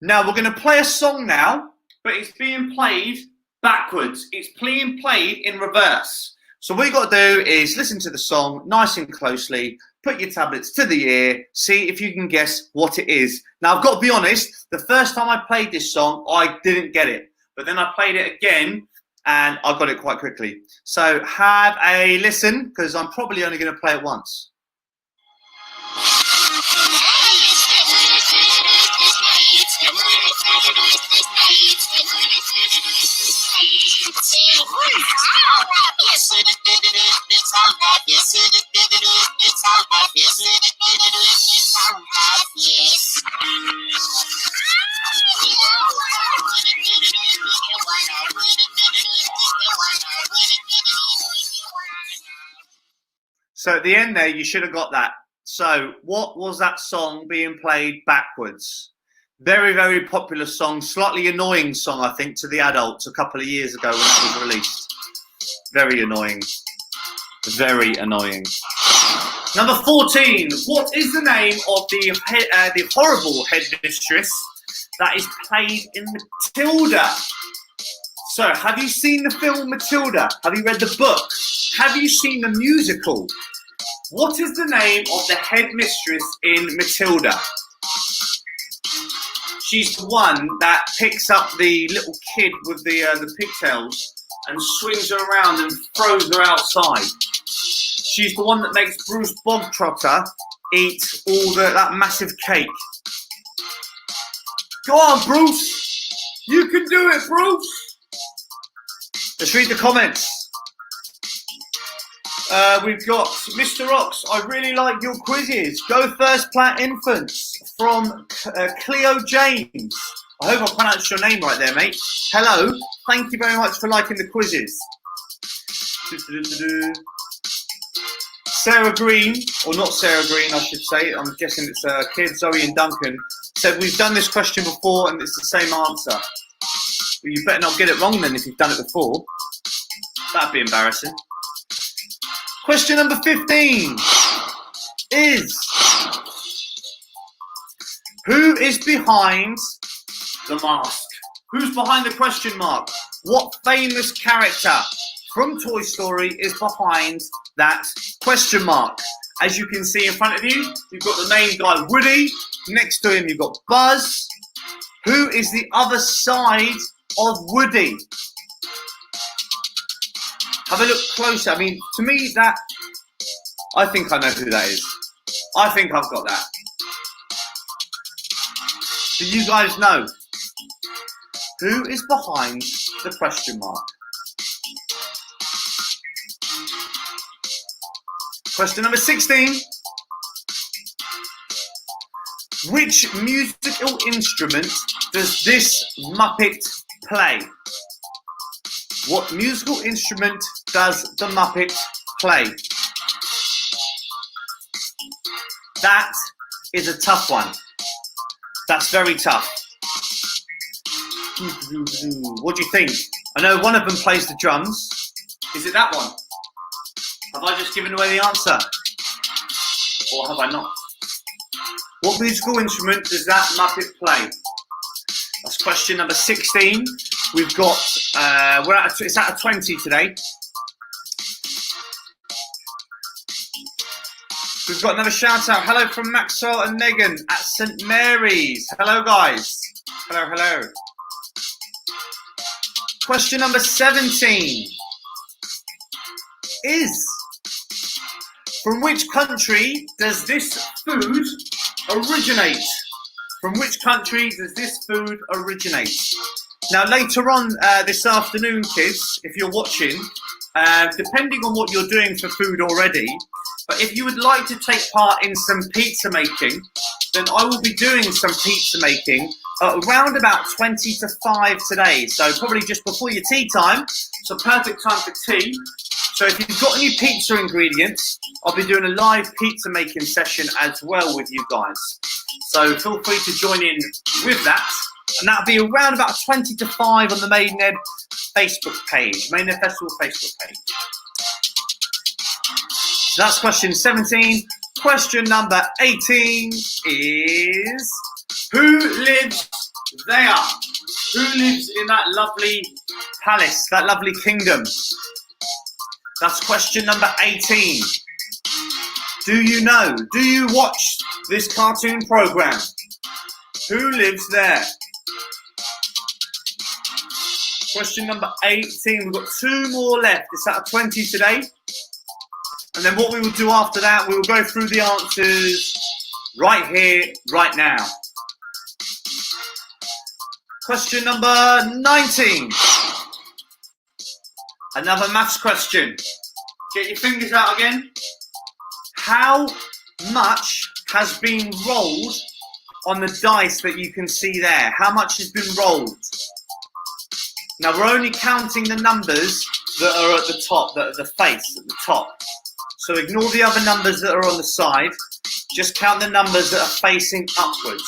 Speaker 1: Now we're going to play a song now, but it's being played backwards. It's being played in reverse. So what you got to do is listen to the song nice and closely, put your tablets to the ear, see if you can guess what it is. Now I've got to be honest, the first time I played this song, I didn't get it. But then I played it again and I got it quite quickly. So have a listen, because I'm probably only going to play it once. So at the end there, you should have got that. So what was that song being played backwards? Very, very popular song, slightly annoying song, I think, to the adults a couple of years ago when that was released. Very annoying. Very annoying. Number 14. What is the name of the horrible headmistress that is played in Matilda? So, have you seen the film Matilda? Have you read the book? Have you seen the musical? What is the name of the headmistress in Matilda? She's the one that picks up the little kid with the pigtails and swings her around and throws her outside. She's the one that makes Bruce Bogtrotter eat all that massive cake. Go on, Bruce! You can do it, Bruce! Let's read the comments. We've got Mr. Ox. I really like your quizzes. Go First Plat Infants from Cleo James. I hope I pronounced your name right there, mate. Hello. Thank you very much for liking the quizzes. Sarah Green, or not Sarah Green, I should say. I'm guessing it's kid Zoe and Duncan. Said we've done this question before and it's the same answer. Well, you better not get it wrong then if you've done it before. That'd be embarrassing. Question number 15 is, who is behind the mask? Who's behind the question mark? What famous character from Toy Story is behind that question mark? As you can see in front of you, you've got the main guy, Woody. Next to him, you've got Buzz. Who is the other side of Woody? Have a look closer. I mean, to me, that... I think I know who that is. I think I've got that. Do you guys know? Who is behind the question mark? Question number 16. Which musical instrument does this Muppet play? What musical instrument does the Muppet play? That is a tough one. That's very tough. What do you think? I know one of them plays the drums. Is it that one? Have I just given away the answer? Or have I not? What musical instrument does that Muppet play? That's question number 16. We've got, it's out of 20 today. We've got another shout out. Hello from Maxwell and Megan at St. Mary's. Hello guys. Hello, hello. Question number 17 is, from which country does this food originate? From which country does this food originate? Now later on this afternoon, kids, if you're watching, depending on what you're doing for food already, but if you would like to take part in some pizza making, then I will be doing some pizza making around about 20 to 5 today. So probably just before your tea time. So perfect time for tea. So if you've got any pizza ingredients, I'll be doing a live pizza making session as well with you guys. So feel free to join in with that. And that'll be around about 20 to 5 on the Maidenhead Facebook page, Maidenhead Festival Facebook page. So that's question 17. Question number 18 is, who lives there? Who lives in that lovely palace, that lovely kingdom? That's question number 18. Do you know? Do you watch this cartoon program? Who lives there? Question number 18. We've got 2 more left. It's out of 20 today. And then what we will do after that, we will go through the answers right here, right now. Question number 19. Another maths question. Get your fingers out again. How much has been rolled on the dice that you can see there? How much has been rolled? Now we're only counting the numbers that are at the top, that are the face at the top. So ignore the other numbers that are on the side. Just count the numbers that are facing upwards.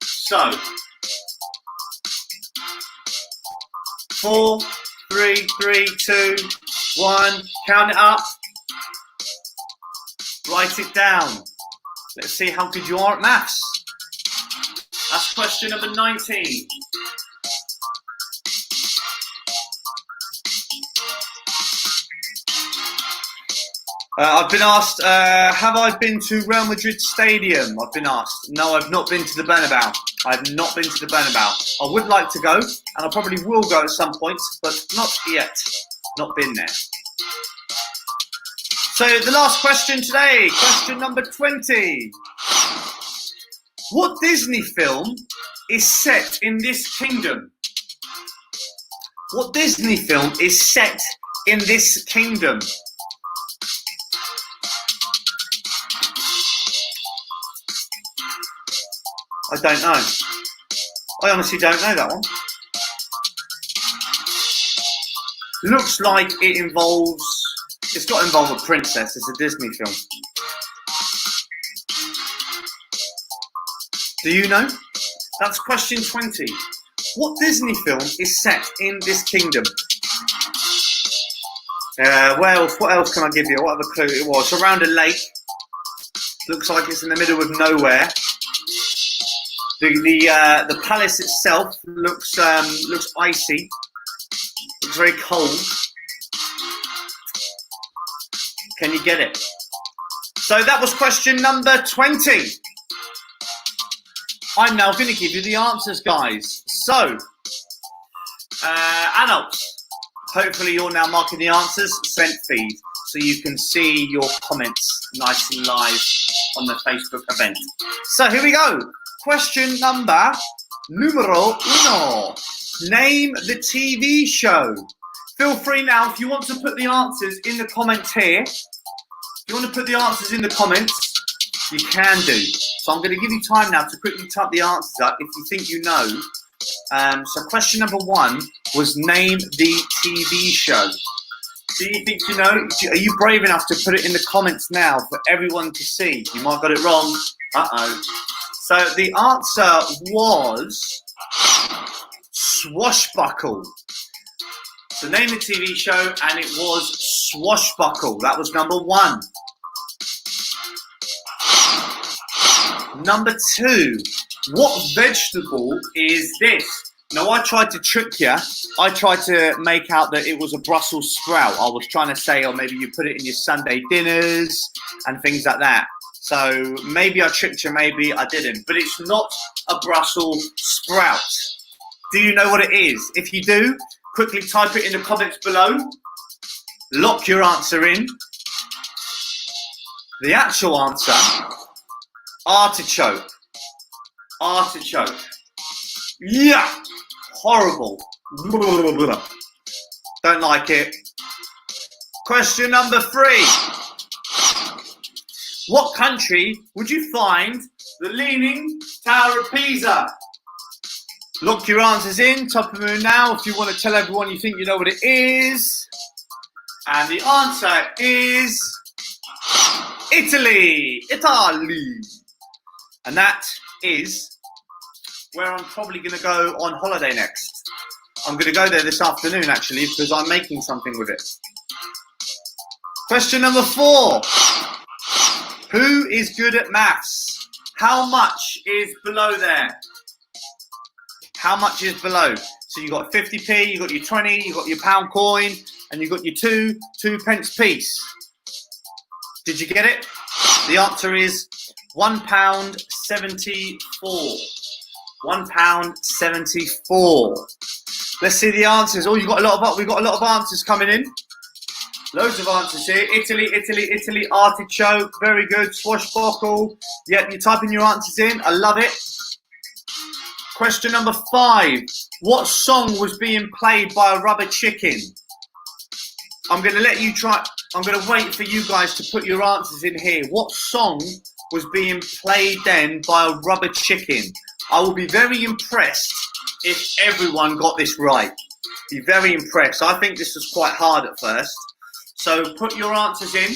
Speaker 1: So, 4, 3, 3, 2, 1. Count it up. Write it down. Let's see how good you are at maths. That's question number 19. I've been asked, have I been to Real Madrid Stadium? I've been asked. No, I've not been to the Bernabeu. I've not been to the Bernabeu. I would like to go, and I probably will go at some point, but not yet. Not been there. So the last question today, question number 20. What Disney film is set in this kingdom? What Disney film is set in this kingdom? I don't know. I honestly don't know that one. Looks like it involves... It's got to involve a princess. It's a Disney film. Do you know? That's question 20. What Disney film is set in this kingdom? What else can I give you? What other clue it was? It's around a lake. Looks like it's in the middle of nowhere. The palace itself looks icy. Looks very cold. Can you get it? So that was question number 20. I'm now going to give you the answers, guys. So, adults, hopefully you're now marking the answers, sent feed, so you can see your comments nice and live on the Facebook event. So here we go. Question numero uno. Name the TV show. Feel free now, if you want to put the answers in the comments here. If you want to put the answers in the comments, you can do. So I'm going to give you time now to quickly type the answers up if you think you know. So question number 1 was name the TV show. Do you think you know? Are you brave enough to put it in the comments now for everyone to see? You might have got it wrong. Uh-oh. So the answer was Swashbuckle. So name the TV show, and it was Swashbuckle. That was number 1. Number 2, what vegetable is this? Now, I tried to trick you. I tried to make out that it was a Brussels sprout. I was trying to say, or maybe you put it in your Sunday dinners and things like that. So maybe I tricked you, maybe I didn't. But it's not a Brussels sprout. Do you know what it is? If you do, quickly type it in the comments below. Lock your answer in. The actual answer, artichoke. Artichoke. Yeah! Horrible. Don't like it. Question number 3. What country would you find the Leaning Tower of Pisa? Lock your answers in. Top of the moon now if you want to tell everyone you think you know what it is. And the answer is Italy. Italy. And that is where I'm probably going to go on holiday next. I'm going to go there this afternoon, actually, because I'm making something with it. Question number 4. Who is good at maths? How much is below there? How much is below? So you've got 50p, you've got your 20, you've got your £1 coin, and you've got your 2 pence piece. Did you get it? The answer is £1.74. £1.74. Let's see the answers. Oh, we've got a lot of answers coming in. Loads of answers here. Italy, Italy, Italy, artichoke. Very good. Swashbuckle. Yep, you're typing your answers in. I love it. Question number 5. What song was being played by a rubber chicken? I'm going to let you try. I'm going to wait for you guys to put your answers in here. What song was being played then by a rubber chicken? I will be very impressed if everyone got this right. Be very impressed. I think this was quite hard at first. So put your answers in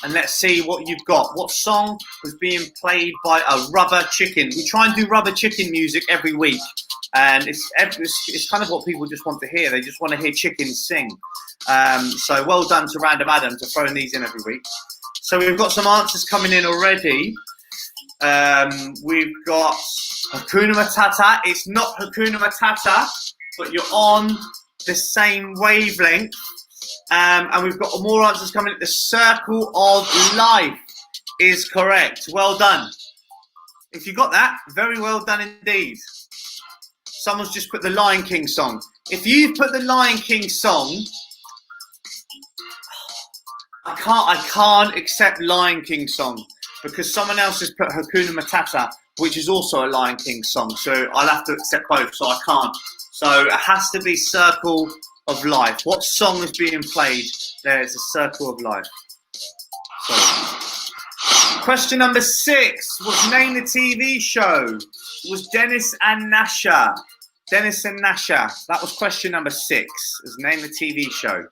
Speaker 1: and let's see what you've got. What song was being played by a rubber chicken? We try and do rubber chicken music every week. And it's kind of what people just want to hear. They just want to hear chickens sing. So well done to Random Adam for throwing these in every week. So we've got some answers coming in already. We've got Hakuna Matata. It's not Hakuna Matata, but you're on the same wavelength. And we've got more answers coming in. The Circle of Life is correct. Well done. If you got that, very well done indeed. Someone's just put the Lion King song. If you put the Lion King song, I can't accept Lion King song because someone else has put Hakuna Matata, which is also a Lion King song. So I'll have to accept both, so I can't. So it has to be Circle of Life. What song is being played? There's a Circle of Life. Sorry. Question number 6 was name the TV show. It was Dennis and Nasha. Dennis and Nasha. That was question number 6. Was name the TV show.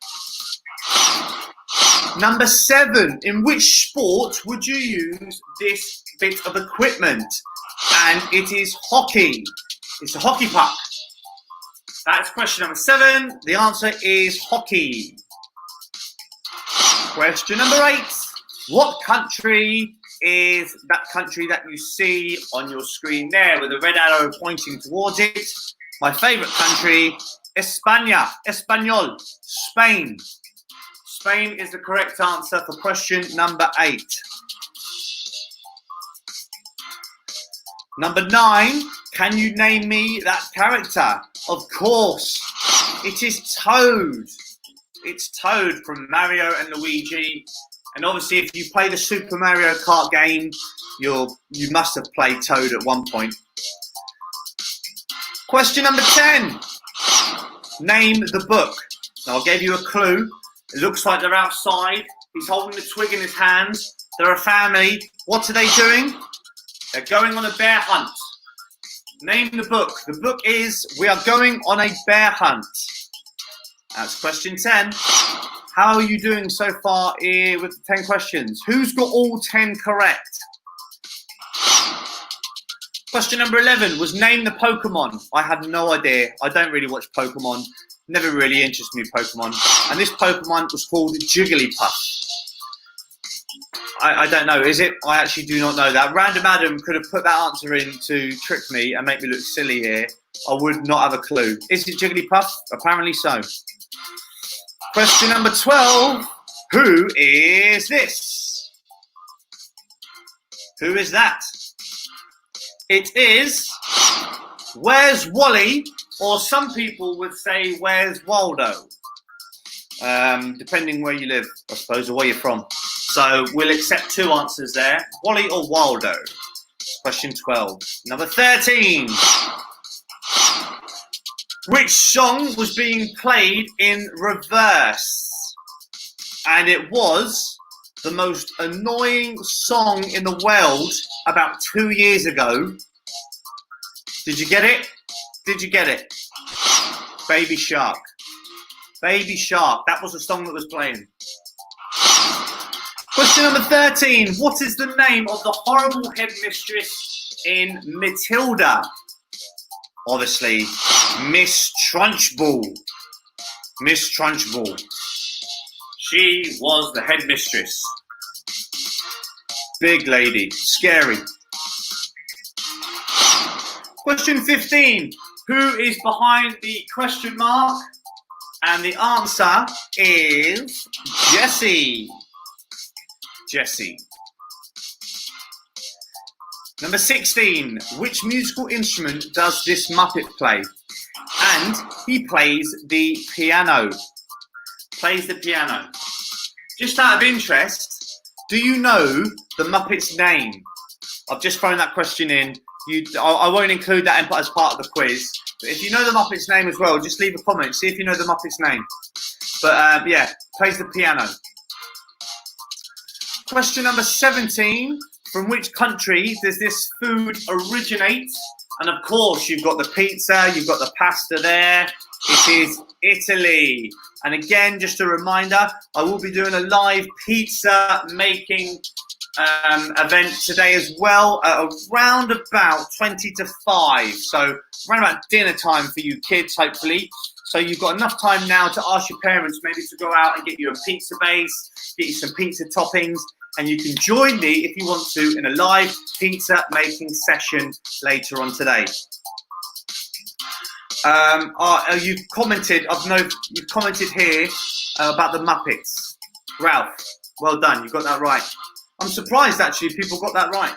Speaker 1: Number 7. In which sport would you use this bit of equipment? And it is hockey. It's a hockey puck. That's question number 7. The answer is hockey. Question number 8. What country is that country that you see on your screen there with the red arrow pointing towards it? My favourite country, España. Español. Spain. Spain is the correct answer for question number 8. Number 9. Can you name me that character? Of course, it is Toad. It's Toad from Mario and Luigi. And obviously, if you play the Super Mario Kart game, you must have played Toad at one point. Question number 10. Name the book. Now, I gave you a clue. It looks like they're outside. He's holding the twig in his hands. They're a family. What are they doing? They're going on a bear hunt. Name the book. The book is We Are Going on a Bear Hunt. That's question 10. How are you doing so far here with the 10 questions? Who's got all 10 correct? Question number 11 was name the Pokemon. I had no idea. I don't really watch Pokemon. Never really interested me in Pokemon. And this Pokemon was called Jigglypuff. I don't know. Is it? I actually do not know that. Random Adam could have put that answer in to trick me and make me look silly here. I would not have a clue. Is it Jigglypuff? Apparently so. Question number 12. Who is this? Who is that? It is Where's Wally? Or some people would say Where's Waldo? Depending where you live, I suppose, or where you're from. So we'll accept 2 answers there. Wally or Waldo? Question 12. Number 13. Which song was being played in reverse? And it was the most annoying song in the world about 2 years ago. Did you get it? Did you get it? Baby Shark. Baby Shark. That was the song that was playing. Question number 13. What is the name of the horrible headmistress in Matilda? Obviously, Miss Trunchbull. Miss Trunchbull. She was the headmistress. Big lady. Scary. Question 15. Who is behind the question mark? And the answer is Jessie. Jessie. Number 16. Which musical instrument does this Muppet play? And he plays the piano. Plays the piano. Just out of interest, do you know the Muppet's name? I've just thrown that question in. I won't include that as part of the quiz. But if you know the Muppet's name as well, just leave a comment. See if you know the Muppet's name. But yeah, plays the piano. Question number 17. From which country does this food originate? And of course, you've got the pizza, you've got the pasta there. It is Italy. And again, just a reminder, I will be doing a live pizza making event today as well, around about 20 to 5. So around about dinner time for you kids, hopefully. So you've got enough time now to ask your parents maybe to go out and get you a pizza base, get you some pizza toppings, and you can join me if you want to in a live pizza making session later on today. You've commented, you've commented here about the Muppets. Ralph, well done, you got that right. I'm surprised actually people got that right.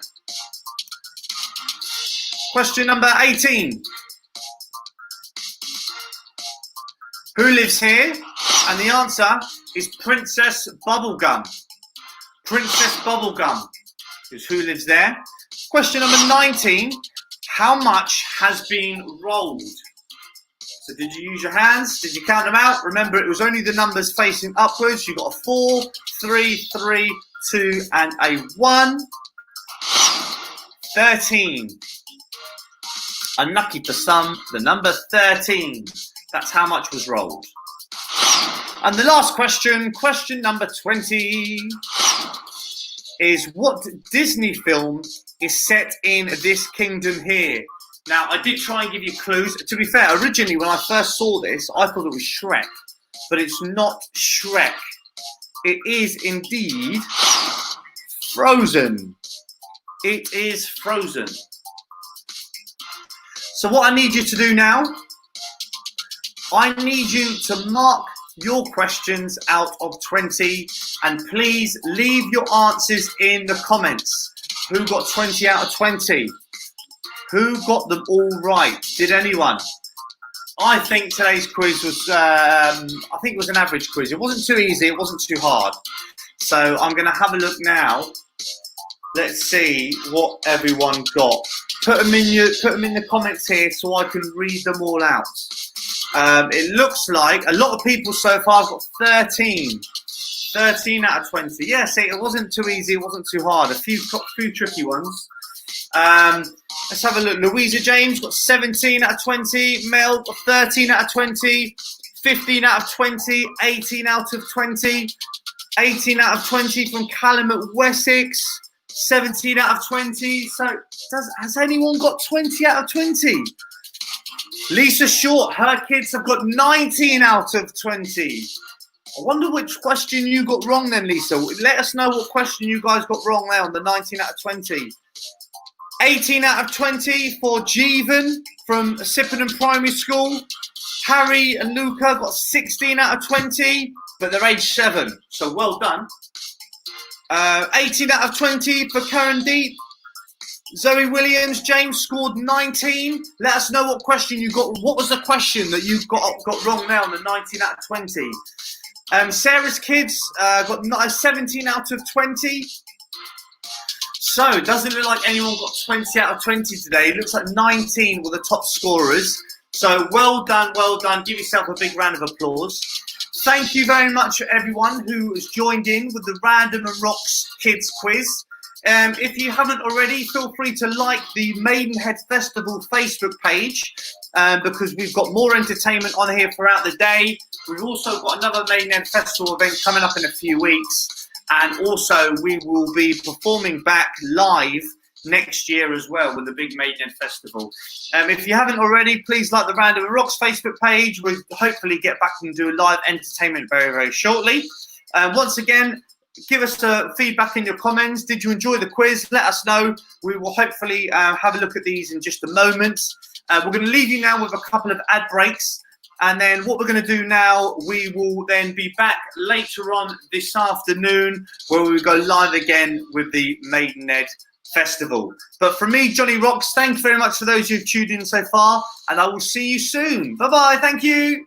Speaker 1: Question number 18. Who lives here? And the answer is Princess Bubblegum. Princess Bubblegum is who lives there. Question number 19. How much has been rolled? So did you use your hands? Did you count them out? Remember, it was only the numbers facing upwards. You got a 4, 3, 3, 2, and a 1. 13. Unlucky for some, the number 13. That's how much was rolled. And the last question, question number 20, is what Disney film is set in this kingdom here? Now, I did try and give you clues. To be fair, originally when I first saw this, I thought it was Shrek, but it's not Shrek. It is indeed Frozen. It is Frozen. So what I need you to do now, I need you to mark your questions out of 20 and please leave your answers in the comments. Who got 20 out of 20? Who got them all right? Did anyone? I think today's quiz was, I think it was an average quiz. It wasn't too easy, it wasn't too hard. So I'm gonna have a look now. Let's see what everyone got. Put them in the comments here so I can read them all out. It looks like a lot of people so far have got 13. 13 out of 20. Yeah, see, it wasn't too easy, it wasn't too hard. A few tricky ones. Let's have a look. Louisa James got 17 out of 20. Mel got 13 out of 20. 15 out of 20. 18 out of 20. 18 out of 20 from Callum at Wessex. 17 out of 20. So has anyone got 20 out of 20? Lisa Short, her kids have got 19 out of 20. I wonder which question you got wrong then, Lisa. Let us know what question you guys got wrong there on the 19 out of 20. 18 out of 20 for Jeevan from Sippenham Primary School. Harry and Luca got 16 out of 20, but they're age 7, so well done. 18 out of 20 for Karen Deep. Zoe Williams, James scored 19. Let us know what question you got. What was the question that you got wrong now on the 19 out of 20? Sarah's kids got 17 out of 20. So it doesn't look like anyone got 20 out of 20 today. It looks like 19 were the top scorers. So well done, well done. Give yourself a big round of applause. Thank you very much everyone who has joined in with the Random and Rocks Kids quiz. If you haven't already, feel free to like the Maidenhead Festival Facebook page because we've got more entertainment on here throughout the day. We've also got another Maidenhead Festival event coming up in a few weeks. And also we will be performing back live next year as well with the big Maidenhead Festival. If you haven't already, please like the Random and Rocks Facebook page. We'll hopefully get back and do live entertainment very, very shortly. Once again, give us feedback in your comments. Did you enjoy the quiz? Let us know. We will hopefully have a look at these in just a moment. We're going to leave you now with a couple of ad breaks. And then what we're going to do now, we will then be back later on this afternoon where we go live again with the Maidenhead Festival. But from me, Johnny Rocks, thank you very much for those who've tuned in so far. And I will see you soon. Bye-bye. Thank you.